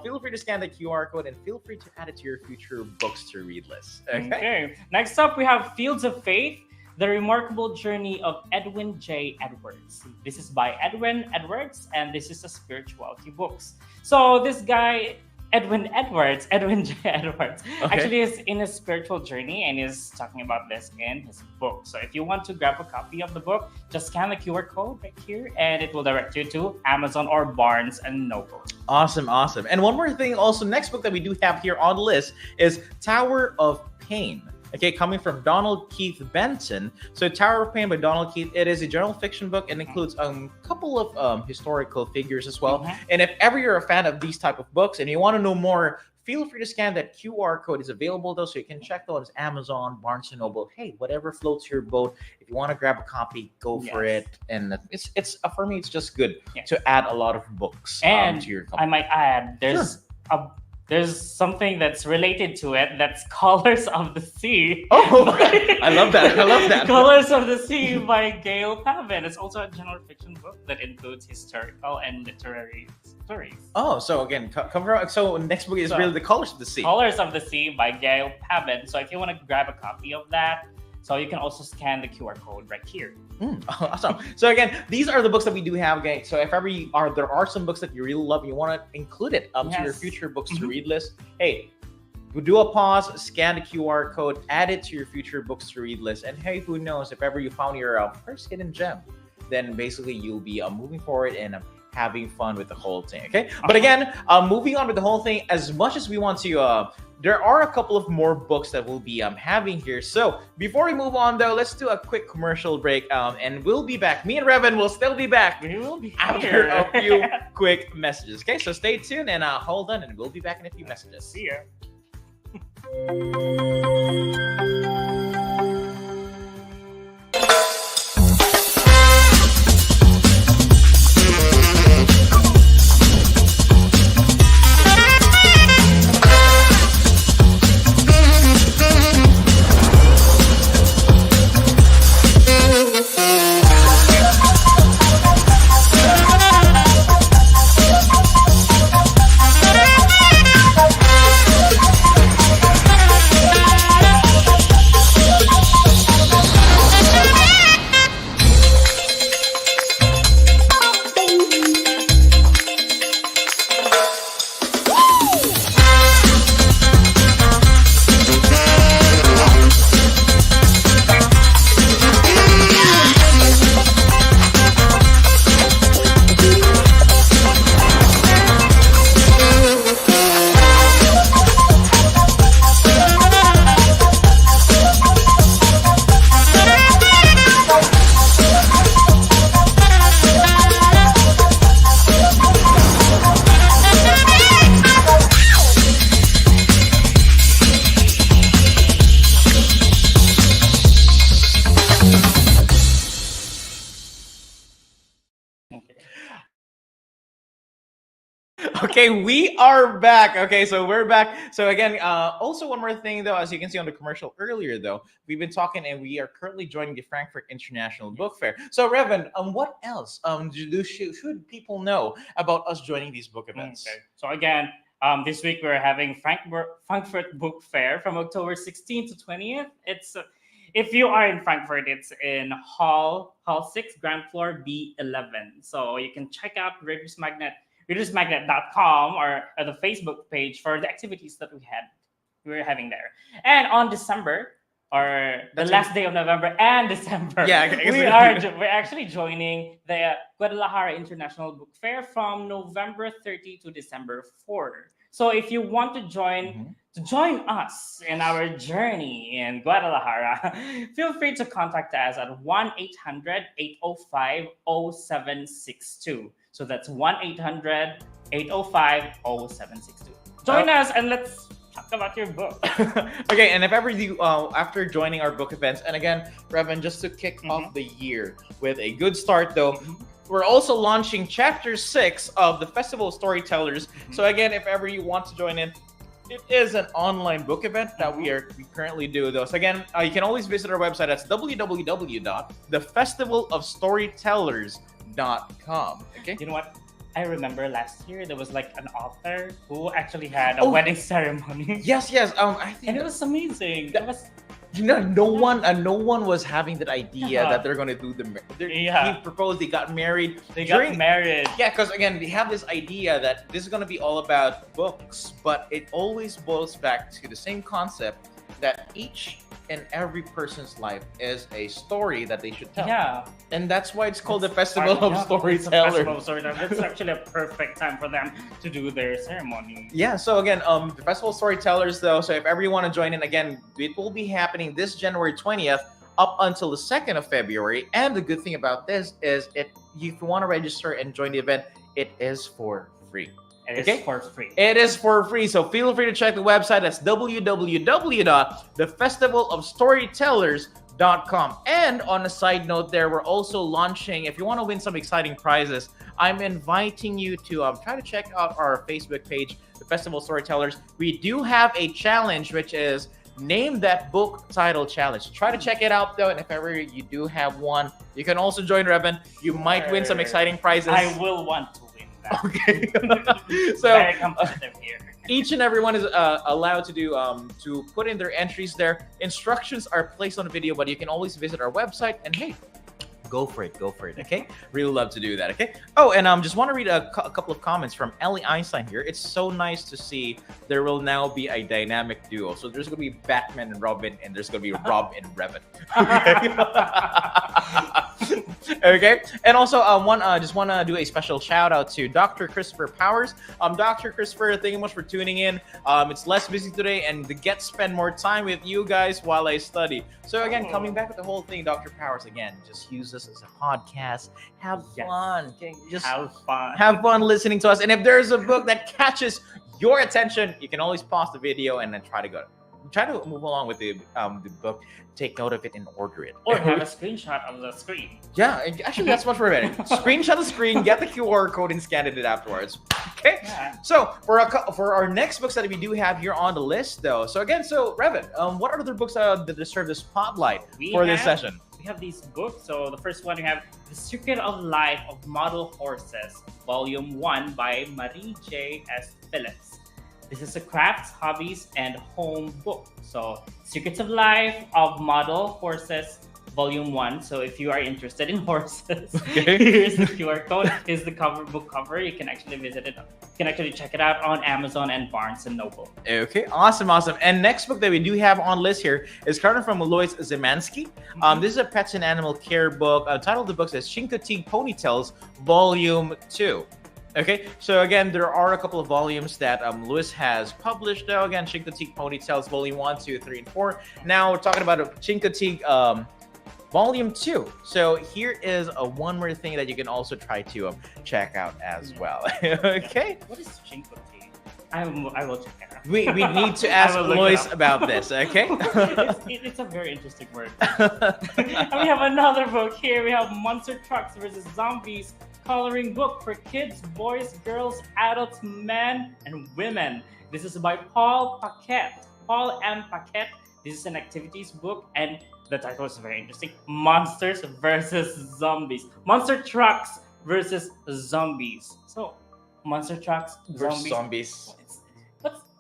feel free to scan the QR code and feel free to add it to your future books to read list. Okay. Okay. Next up, we have Fields of Faith, The Remarkable Journey of Edwin J. Edwards. This is by Edwin Edwards, and this is a spirituality books. So this guy, Edwin J. Edwards, Okay. actually is in a spiritual journey and is talking about this in his book. So if you want to grab a copy of the book, just scan the QR code right here, and it will direct you to Amazon or Barnes and Noble. Awesome. And one more thing, also, next book that we do have here on the list is Tower of Pain. Okay, coming from Donald Keith Benson. So Tower of Pain by Donald Keith, it is a general fiction book and includes a couple of historical figures as well. Mhm. And if ever you're a fan of these type of books and you want to know more, feel free to scan that QR code. It's available though, so you can check those Amazon, Barnes and Noble. Hey, whatever floats your boat. If you want to grab a copy, go for Yes. it. And it's for me, it's just good Yes. to add a lot of books And to your I copy. might add, there's something that's related to it. That's Colors of the Sea. Oh, I love that. I love that. Colors of the Sea by Gail Pavin. It's also a general fiction book that includes historical and literary stories. Oh, so again, so next book is So- really The Colors of the Sea. Colors of the Sea by Gail Pavin. So if you want to grab a copy of that, so you can also scan the QR code right here. Awesome. So again, these are the books that we do have, guys. So if ever there are some books that you really love and you want to include it to your Yes. future books to Mhm. read list, hey, we'll do a pause, scan the QR code, add it to your future books to read list, and hey, who knows, if ever you found your first hidden gem, then basically you'll be moving forward and having fun with the whole thing. Okay, but again, moving on with the whole thing, as much as we want to there are a couple of more books that we'll be having here. So before we move on though, let's do a quick commercial break, and we'll be back. Me and Revan will still be back We will be after here. a few quick messages. Okay, so stay tuned and hold on, and we'll be back in a few messages. See ya. Okay, we are back. Okay, so we're back. So again, also one more thing though, as you can see on the commercial earlier though, we've been talking and we are currently joining the Frankfurt International Book Fair. So Revan, what else should people know about us joining these book events? Okay. So again, this week we're having Frankfurt Book Fair from October 16th to 20th. It's if you are in Frankfurt, it's in Hall 6, ground floor B11. So you can check out ReadersMagnet.com or the Facebook page for the activities that we're having there. And on December or the That's last day of November and December. Yeah, I guess we're actually joining the Guadalajara International Book Fair from November 30 to December 4. So if you want to join us in our journey in Guadalajara, feel free to contact us at 1-800-805-0762. So that's 1-800-805-0762. Join us and let's talk about your book. Okay, and if ever you after joining our book events, and again, Revan, just to kick off the year with a good start though, we're also launching chapter 6 of the Festival of Storytellers. So again, if ever you want to join in, it is an online book event that we currently do though. So again, you can always visit our website. That's www.thefestivalofstorytellers.com. Okay. You know what? I remember last year there was like an author who actually had a wedding ceremony. Yes. I think And it was amazing. That was no one was having that idea that they're gonna do He proposed, they got married. got married. Yeah, because again, they have this idea that this is gonna be all about books, but it always boils back to the same concept that each and every person's life is a story that they should tell. Yeah. And that's why it's called the Festival of Storytellers. That's actually a perfect time for them to do their ceremony. Yeah, so again, the Festival of Storytellers though, so if ever you want to join in, again, it will be happening this January 20th up until the 2nd of February. And the good thing about this is if you want to register and join the event, it is for free. It is for free. It is for free. So feel free to check the website. That's www.thefestivalofstorytellers.com. And on a side note there, we're also launching, if you want to win some exciting prizes, I'm inviting you to try to check out our Facebook page, The Festival Storytellers. We do have a challenge, which is Name That Book Title Challenge. Try to check it out though, and if ever you do have one, you can also join Revan. You might win some exciting prizes. I will want to. Okay. So very competitive here. Each and everyone is allowed to do to put in their entries there. Instructions are placed on the video, but you can always visit our website and hey, go for it, okay? Really love to do that, okay? Oh, and just want to read a couple of comments from Ellie Einstein here. It's so nice to see there will now be a dynamic duo. So there's going to be Batman and Robin, and there's going to be Rob and Revan. Okay, and also just want to do a special shout out to Dr. Christopher Powers. Dr. Christopher, thank you so much for tuning in. It's less busy today and to get spend more time with you guys while I study. So again, coming back with the whole thing, Dr. Powers, again, just use this as a podcast. Have fun. Okay? Just have fun listening to us. And if there's a book that catches your attention, you can always pause the video and then try to move along with the book. Take note of it and order it. Or have a screenshot of the screen. Yeah, actually, that's much more better. Screenshot the screen, get the QR code, and scan it afterwards. Okay. Yeah. So for our next books that we do have here on the list, though. So again, Revan, what are other books that deserve the spotlight this session? We have these books. So the first one we have The Secret of Life of Model Horses, Volume 1 by Marie J. S. Phillips. This is a crafts, hobbies, and home book. So, Secrets of Life of Model Horses, Volume 1. So, if you are interested in horses, here's the QR code. Here's the book cover. You can actually visit it. You can actually check it out on Amazon and Barnes & Noble. Okay, awesome. And next book that we do have on list here is coming from Lois Zemansky. This is a pets and animal care book. The title of the book says Chincoteague Ponytails, Volume 2. Okay, so again, there are a couple of volumes that Lewis has published. Now, again, Chincoteague Ponytails, Volume 1, 2, 3, and 4. Now, we're talking about a Chincoteague Volume 2. So here is one more thing that you can also try to check out as well. Okay? What is Chincoteague? I will check it out. We need to ask Lois about this, okay? It's a very interesting word. And we have another book here. We have Monster Trucks versus Zombies, coloring book for kids, boys, girls, adults, men, and women. This is by Paul Paquette. Paul M. Paquette. This is an activities book, and the title is very interesting. Monsters versus Zombies. Monster Trucks versus Zombies. So, Monster Trucks versus Zombies.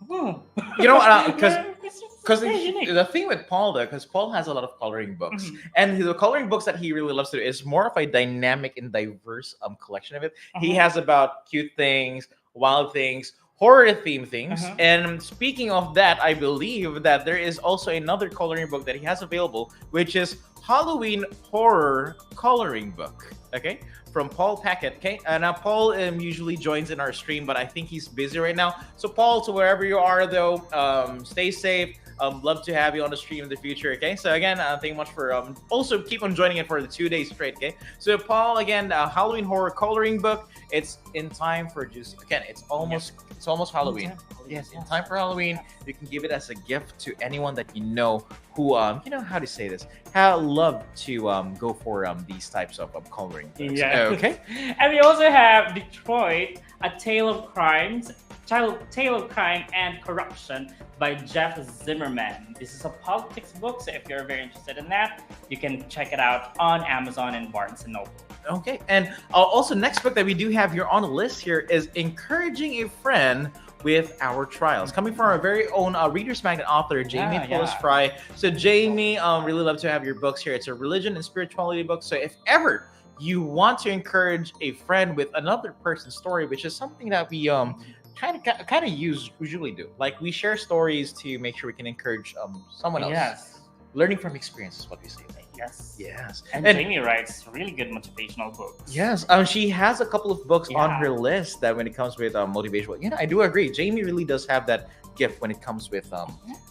You know what? Because the thing with Paul, though, because Paul has a lot of coloring books, and the coloring books that he really loves to do is more of a dynamic and diverse collection of it. He has about cute things, wild things, horror theme things. Uh-huh. And speaking of that, I believe that there is also another coloring book that he has available, which is Halloween horror coloring book. Okay, from Paul Packett. Okay, and now Paul usually joins in our stream, but I think he's busy right now. So Paul, to wherever you are though, stay safe. Love to have you on the stream in the future. Okay, so again, thank you much for also keep on joining it for the 2 days straight. Okay, so Paul, again, Halloween horror coloring book. It's in time for just again, it's almost Halloween. Yes, in time for Halloween. You can give it as a gift to anyone that you know who you know how to say this. Love to go for these types of coloring books. Yeah. Okay. And we also have Detroit, A Tale of Crimes. Tale of Crime and Corruption by Jeff Zimmerman. This is a politics book, so if you're very interested in that, you can check it out on Amazon and Barnes & Noble. Okay, and also next book that we do have here on the list here is Encouraging a Friend with Our Trials, coming from our very own Reader's Magnet author, Jamie Pullis Fry. So Jamie, really love to have your books here. It's a religion and spirituality book, so if ever you want to encourage a friend with another person's story, which is something that we kind of usually do, like we share stories to make sure we can encourage someone else. Yes, learning from experience is what we say. Yes. And Jamie writes really good motivational books. Yes, she has a couple of books on her list that when it comes with motivational. Yeah, I do agree. Jamie really does have that gift when it comes with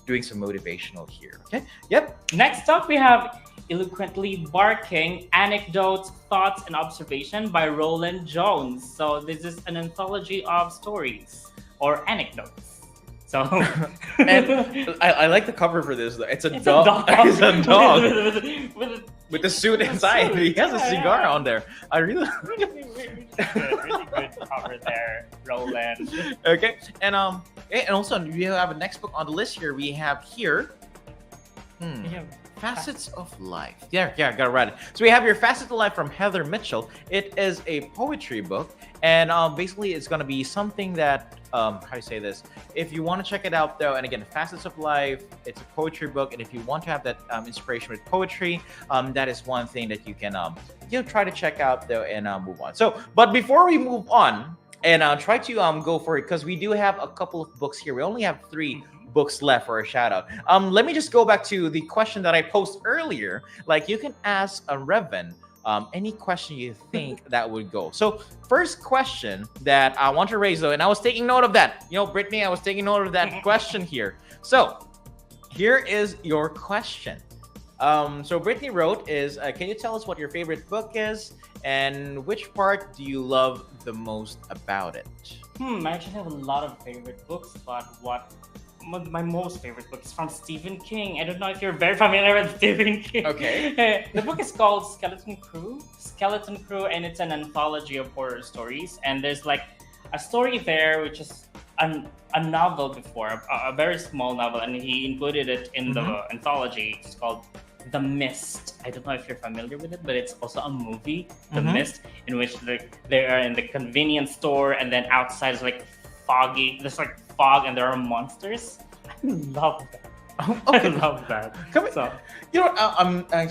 doing some motivational here. Okay. Yep. Next up, we have Eloquently Barking, Anecdotes, Thoughts, and Observation by Roland Jones. So this is an anthology of stories or anecdotes. So and I like the cover for this. It's a dog. It's a dog with the suit inside. He has a cigar on there. I really good cover there, Roland. Okay, and also we have a next book on the list here. We have here. Facets of Life. Yeah, gotta write it. So we have your Facets of Life from Heather Mitchell. It is a poetry book, and basically it's gonna be something that how do you say this? If you want to check it out though, and again, Facets of Life, it's a poetry book, and if you want to have that inspiration with poetry, that is one thing that you can try to check out though, and move on. So, but before we move on and try to go for it, because we do have a couple of books here. We only have 3 books left for a shout out. Let me just go back to the question that I posed earlier. Like, you can ask a Revan any question you think that would go. So first question that I want to raise though, and I was taking note of that. Brittany, I was taking note of that question here. So here is your question. So Brittany wrote is, can you tell us what your favorite book is and which part do you love the most about it? I actually have a lot of favorite books, but my most favorite book is from Stephen King. I don't know if you're very familiar with Stephen King. Okay. The book is called Skeleton Crew, and it's an anthology of horror stories. And there's like a story there, which is a novel before, a very small novel, and he included it in the anthology. It's called The Mist. I don't know if you're familiar with it, but it's also a movie, The Mist, in which they are in the convenience store, and then outside is like foggy. There's like fog, and there are monsters. I love that. Okay. I love that.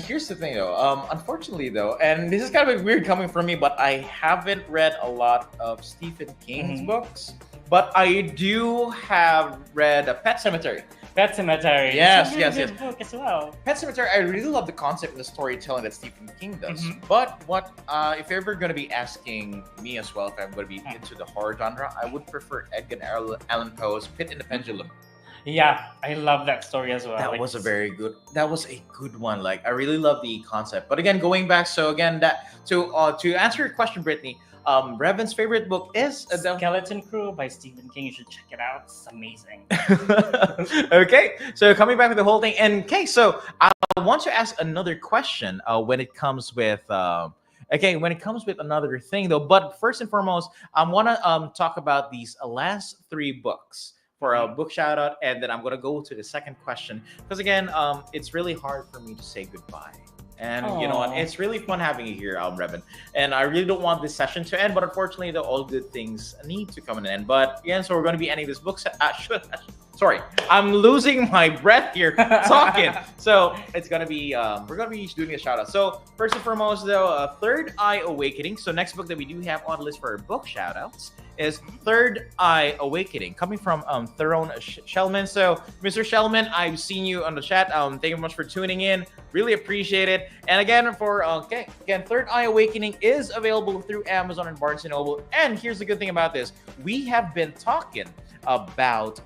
Here's the thing though. Unfortunately though, and this is kind of weird coming from me, but I haven't read a lot of Stephen King's books. But I do have read Pet Sematary. Pet Sematary. Yes, it's a really good book as well. Pet Sematary, I really love the concept and the storytelling that Stephen King does. But if you're ever going to be asking me as well, if I'm going to be into the horror genre, I would prefer Edgar Allan Poe's Pit in the Pendulum. Yeah, I love that story as well. That was a good one. Like, I really love the concept. But again, going back, so again, to answer your question, Brittany, Revan's favorite book is Skeleton Crew by Stephen King. You should check it out. It's amazing. Okay, so coming back to the whole thing, and okay, so I want to ask another question when it comes with another thing though. But first and foremost, I want to talk about these last 3 books for a book shout out, and then I'm going to go to the second question because again, it's really hard for me to say goodbye. And you know what? It's really fun having you here, Revan. And I really don't want this session to end, but unfortunately, all good things need to come to an end. But yeah, so we're going to be ending this book. Sorry, I'm losing my breath here talking. So it's gonna be we're gonna be doing a shout out. So first and foremost, though, Third Eye Awakening. So next book that we do have on the list for our book shout outs is Third Eye Awakening, coming from Theron Shellman. So Mr. Shellman, I've seen you on the chat. Thank you very much for tuning in. Really appreciate it. And again, Third Eye Awakening is available through Amazon and Barnes and Noble. And here's the good thing about this: we have been talking about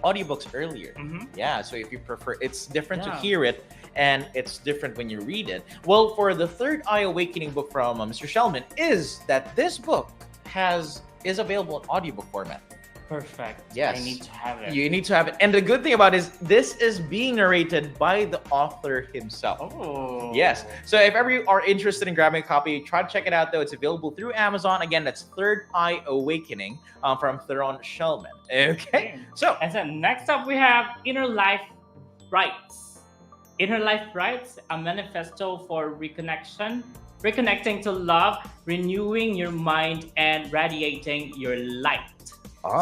audiobooks earlier. Yeah, so if you prefer, it's different to hear it, and it's different when you read it. Well, for the Third Eye Awakening book from Mr. Shellman, is that this book is available in audiobook format. Perfect. Yes. I need to have it. You need to have it. And the good thing about it is this is being narrated by the author himself. Oh. Yes. So if ever you are interested in grabbing a copy, try to check it out, though. It's available through Amazon. Again, that's Third Eye Awakening from Theron Shellman. Okay. So. And then next up we have Inner Life Rights. Inner Life Rights, a manifesto for reconnecting to love, renewing your mind, and radiating your light.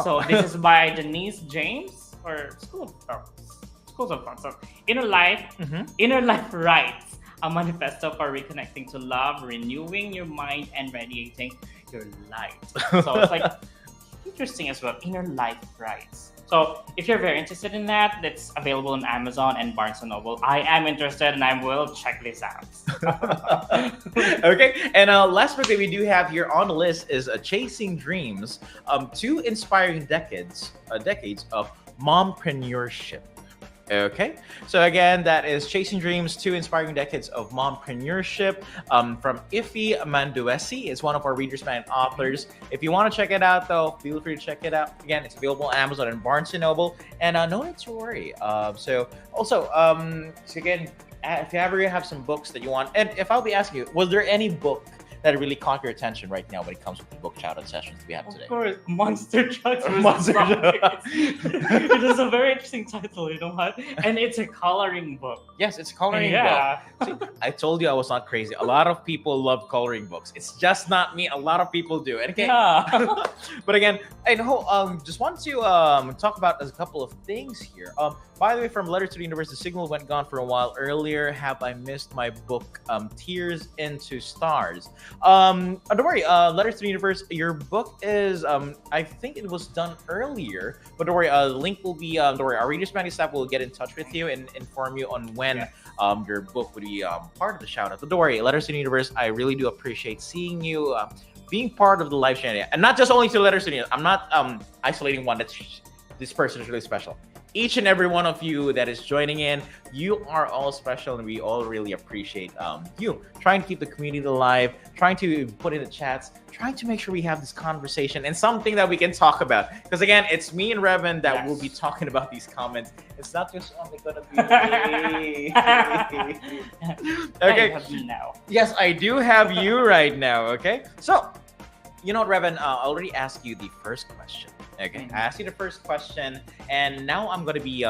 So this is by Denise James or Schools of Thought. So Inner Life Rights, a manifesto for reconnecting to love, renewing your mind, and radiating your light. So it's like interesting as well. Inner Life Rights. So if you're very interested in that, it's available on Amazon and Barnes & Noble. I am interested and I will check this out. Okay, and last book that we do have here on the list is Chasing Dreams, 2 inspiring decades of mompreneurship. Okay, so again, that is Chasing Dreams, 2 Inspiring Decades of Mompreneurship from Ife Manduesi. It's one of our ReadersMagnet authors. If you want to check it out, though, feel free to check it out. Again, it's available on Amazon and Barnes & Noble. And no need to worry. So again, if you ever have some books that you want, and if I'll be asking you, was there any book that really caught your attention right now when it comes to the book shout-out sessions we have today? Of course, Monster Trucks. Monster Trucks. It is a very interesting title, you know what? And it's a coloring book. Yes, it's a coloring book. See, I told you I was not crazy. A lot of people love coloring books. It's just not me. A lot of people do. And again, but again, I know. Just want to talk about a couple of things here. By the way, from Letters to the Universe, the signal went gone for a while earlier. Have I missed my book, Tears into Stars? Don't worry, Letters to the Universe, your book is, I think it was done earlier, but don't worry, the link will be, don't worry, our ReadersMagnet staff will get in touch with you and inform you on when your book would be part of the shout-out. But don't worry, Letters to the Universe, I really do appreciate seeing you being part of the live channel. And not just only to Letters to the Universe, I'm not isolating one. This person is really special. Each and every one of you that is joining in, you are all special, and we all really appreciate you trying to keep the community alive, trying to put in the chats, trying to make sure we have this conversation and something that we can talk about. Because again, it's me and Revan that will be talking about these comments. It's not just only gonna be me. Okay. I have you now. Yes, I do have you right now. Okay. So, you know what, Revan? I already asked you the first question. Okay, I asked you the first question, and now I'm going to be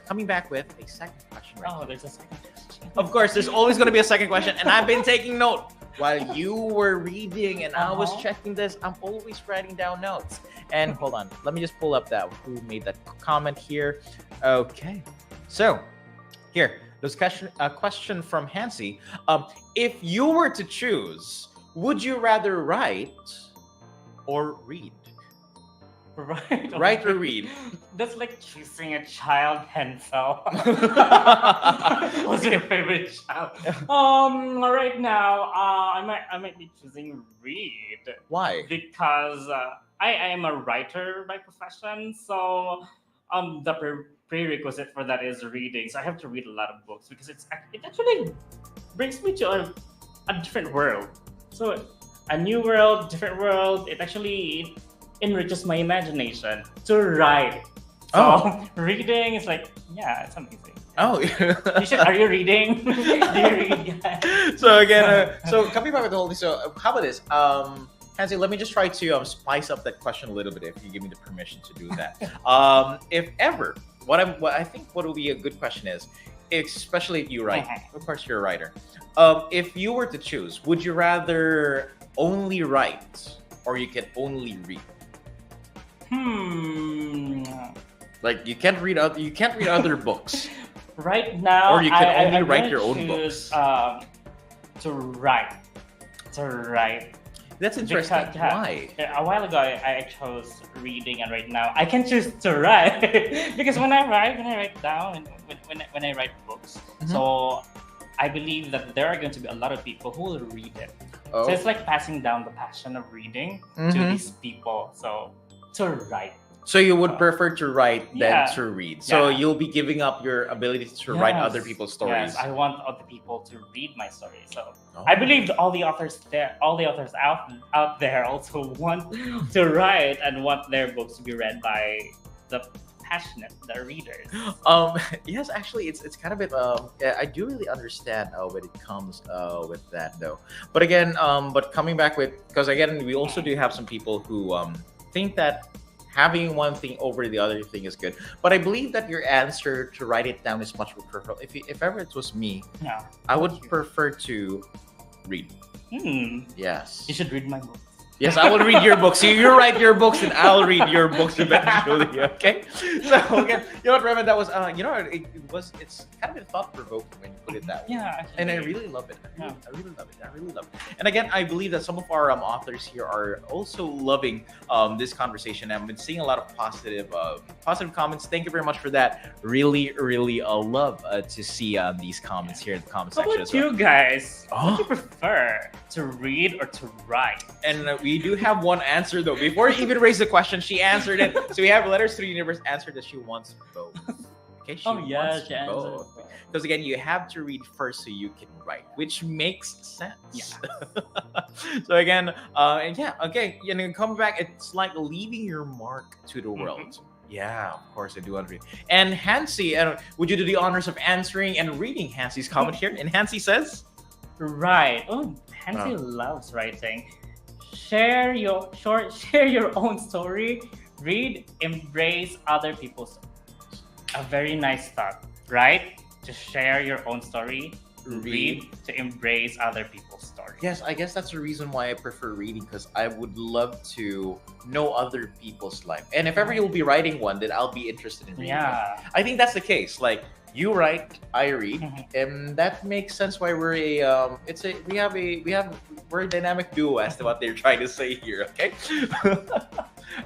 coming back with a second question. There's a second question. Of course, there's always going to be a second question, and I've been taking note while you were reading, and I was checking this. I'm always writing down notes. And hold on, let me just pull up that who made that comment here. Okay, so here, there's a question from Hansi. If you were to choose, would you rather write or read? Write or read? That's like choosing a child pencil. What's your favorite child? Right now, I might be choosing read. Why? Because I am a writer by profession, so the prerequisite for that is reading. So I have to read a lot of books because it actually brings me to a different world. So a new world, different world. It actually enriches my imagination to write. So reading is like, it's amazing. Are you reading? Do you read, guys? So again, so coming back with the whole thing. So how about this? Hansi, let me just try to spice up that question a little bit if you give me the permission to do that. If ever, what I think what would be a good question is, especially if you write, of course you're a writer. If you were to choose, would you rather only write or you can only read? Like you can't read other books. Right now, Or you can only I'm write gonna your own choose, books. To write. To write. That's interesting. Because, yeah, Why? a while ago, I chose reading, and right now I can choose to write. Because when I write down, and when I write books, so I believe that there are going to be a lot of people who will read it. Oh. So it's like passing down the passion of reading to these people. So to write. So you would prefer to write Yeah. than to read. So Yeah. you'll be giving up your ability to write other people's stories. Yes, I want other people to read my story. So Oh. I believe all the authors out there also want to write and want their books to be read by the passionate, the readers. Yes, actually, it's kind of bit. Yeah, I do really understand when it comes with that though. But again, but coming back with, because again, we also do have some people who think that having one thing over the other thing is good. But I believe that your answer to write it down is much more preferable. If ever it was me, Yeah. I would prefer to read. Yes. You should read my book. Yes, I will read your books. You write your books, and I'll read your books eventually. Okay. So again, you know what, Reverend? That was, it's kind of thought provoking when you put it that way. Yeah. And I really love it. I really love it. And again, I believe that some of our authors here are also loving this conversation. I've been seeing a lot of positive comments. Thank you very much for that. Really, really love to see these comments here in the comment How section about as well. you guys? What do you prefer, to read or to write? And we do have one answer though. Before you even raised the question, she answered it. So we have Letters to the Universe answered that she wants both. Okay, she wants she answered both. both. Because again, you have to read first so you can write, which makes sense. Yeah. So again, and yeah, okay, and then come back. It's like leaving your mark to the world. Yeah, of course I do agree. And Hansi, would you do the honors of answering and reading Hansi's comment here? And Hansi says, Right. Oh, Hansi loves writing. Share your own story. Read, embrace other people's stories. A very nice thought, right? To share your own story. Read to embrace other people's stories. yes, I guess that's the reason why I prefer reading, because I would love to know other people's life. And if ever you'll be writing one, then I'll be interested in reading it. Yeah. I think that's the case. Like you write, I read, and that makes sense why we're we're a dynamic duo as to what they're trying to say here. Okay.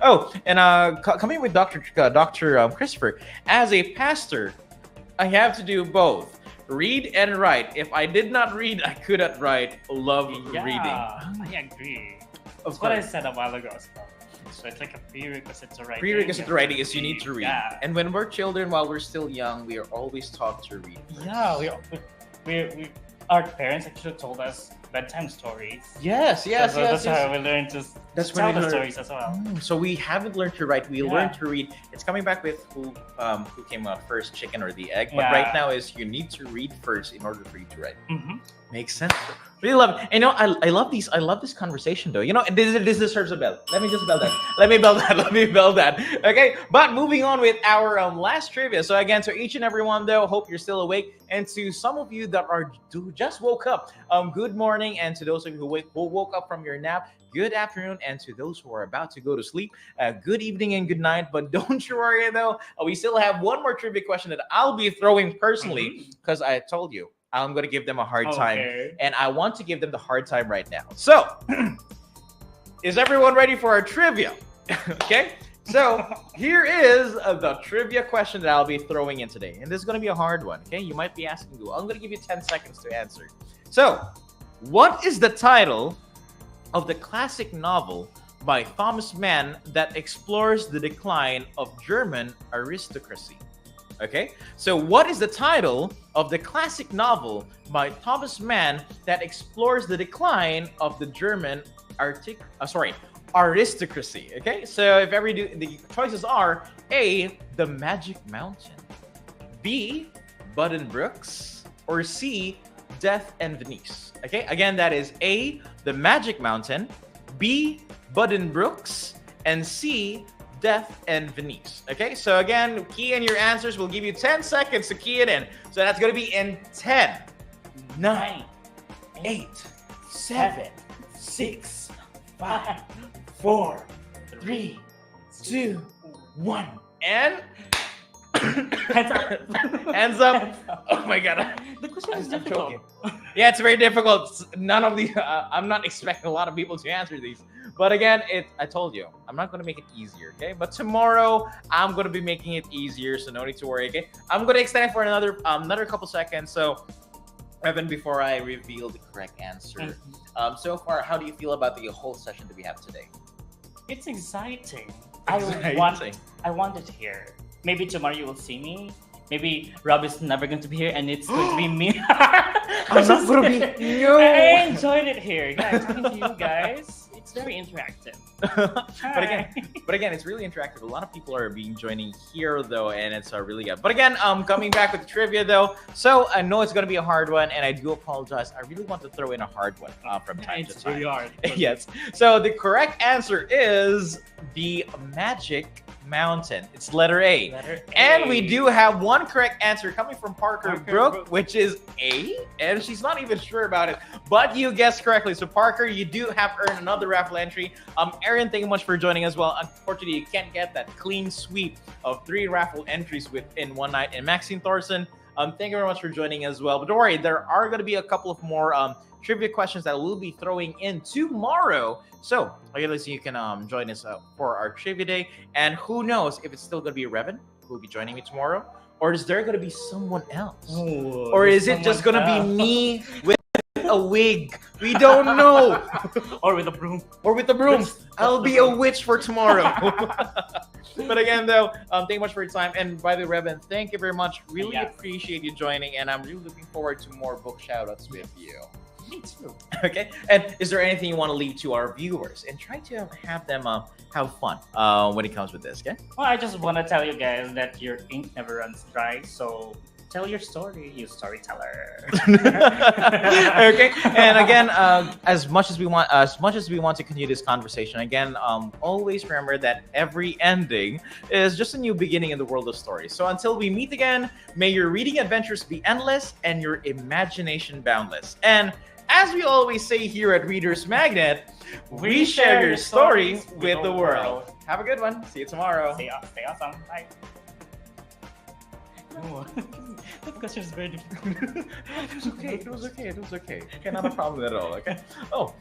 Oh, and coming with Dr. Christopher, as a pastor, I have to do both. Read and write. If I did not read, I could not write. Love reading. I agree. That's what I said a while ago as well. So it's like a prerequisite to writing. Prerequisite to writing is you need to read. Yeah. And when we're children, while we're still young, we are always taught to read. Yeah, we our parents actually told us bedtime stories. Yes. That's how we learned to tell the learn- stories as well. So we haven't learned to write. We Yeah. learned to read. It's coming back with who came out first, chicken or the egg. But Yeah. right now is you need to read first in order for you to write. Makes sense. Really love it. And, I love these. I love this conversation though. And this deserves a bell. Let me just bell that. Let me bell that. Okay. But moving on with our last trivia. So again, to each and every one though, hope you're still awake. And to some of you that who just woke up, good morning. And to those of you who woke up from your nap, good afternoon. And to those who are about to go to sleep, good evening and good night. But don't you worry though, we still have one more trivia question that I'll be throwing personally, because I told you I'm going to give them a hard time. And I want to give them the hard time right now. So, is everyone ready for our trivia? Okay. So, here is the trivia question that I'll be throwing in today. And this is going to be a hard one. Okay. You might be asking, I'm going to give you 10 seconds to answer. So, what is the title of the classic novel by Thomas Mann that explores the decline of German aristocracy? Okay, so what is the title of the classic novel by Thomas Mann that explores the decline of the German aristocracy? Okay, so if ever you do, the choices are A, The Magic Mountain, B, Buddenbrooks, or C, Death and Venice. Okay, again, that is A, The Magic Mountain, B, Buddenbrooks, and C, Death and Venice. Okay, so again, key in your answers. We'll give you 10 seconds to key it in. So that's going to be in 10, 9, 8, 7, 6, 5, 4, 3, 2, 1. And Hands up. Hands up. Oh my god. The question is I'm difficult. joking. Yeah, it's very difficult. None of the. I'm not expecting a lot of people to answer these. But again, I told you, I'm not going to make it easier, okay? But tomorrow, I'm going to be making it easier, so no need to worry, okay? I'm going to extend it for another couple seconds. So, Evan, before I reveal the correct answer, so far, how do you feel about the whole session that we have today? It's exciting. Exciting. I want it here. Maybe tomorrow you will see me. Maybe Rob is never going to be here, and it's going to be me. I'm not going to be. No. I enjoyed it here, guys. Talking to you guys. It's very interactive. but again, it's really interactive. A lot of people are joining here though, and it's really good. But again, coming back with the trivia though. So I know it's going to be a hard one, and I do apologize. I really want to throw in a hard one from time to time. Really hard. Yes. So the correct answer is the Magic Mountain. It's letter A. And we do have one correct answer coming from Parker Brooke, which is A, and she's not even sure about it, but you guessed correctly. So Parker, you do have earned another raffle entry. Aaron, thank you much for joining as well. Unfortunately, you can't get that clean sweep of 3 raffle entries within one night. And Maxine Thorson, thank you very much for joining as well. But don't worry, there are going to be a couple of more trivia questions that we'll be throwing in tomorrow. So, listen, you can join us for our trivia day. And who knows if it's still going to be Revan who will be joining me tomorrow, or is there going to be someone else? Ooh, or is it just going to be me with a wig? We don't know. Or with a broom. Or with the broom. I'll be a witch for tomorrow. But again, though, thank you much for your time. And by the way, Revan, thank you very much. Really appreciate you joining. And I'm really looking forward to more book shoutouts with you. Me too. Okay. And is there anything you want to leave to our viewers? And try to have them have fun when it comes with this, okay? Well, I just want to tell you guys that your ink never runs dry. So tell your story, you storyteller. Okay. And again, as much as we want to continue this conversation, again, always remember that every ending is just a new beginning in the world of stories. So until we meet again, may your reading adventures be endless and your imagination boundless. And as we always say here at Reader's Magnet, we share your story with the world. Have a good one. See you tomorrow. Stay awesome. Bye. Oh, that question is very difficult. It was okay. It was okay. It was okay. Okay, not a problem at all. Okay. Oh.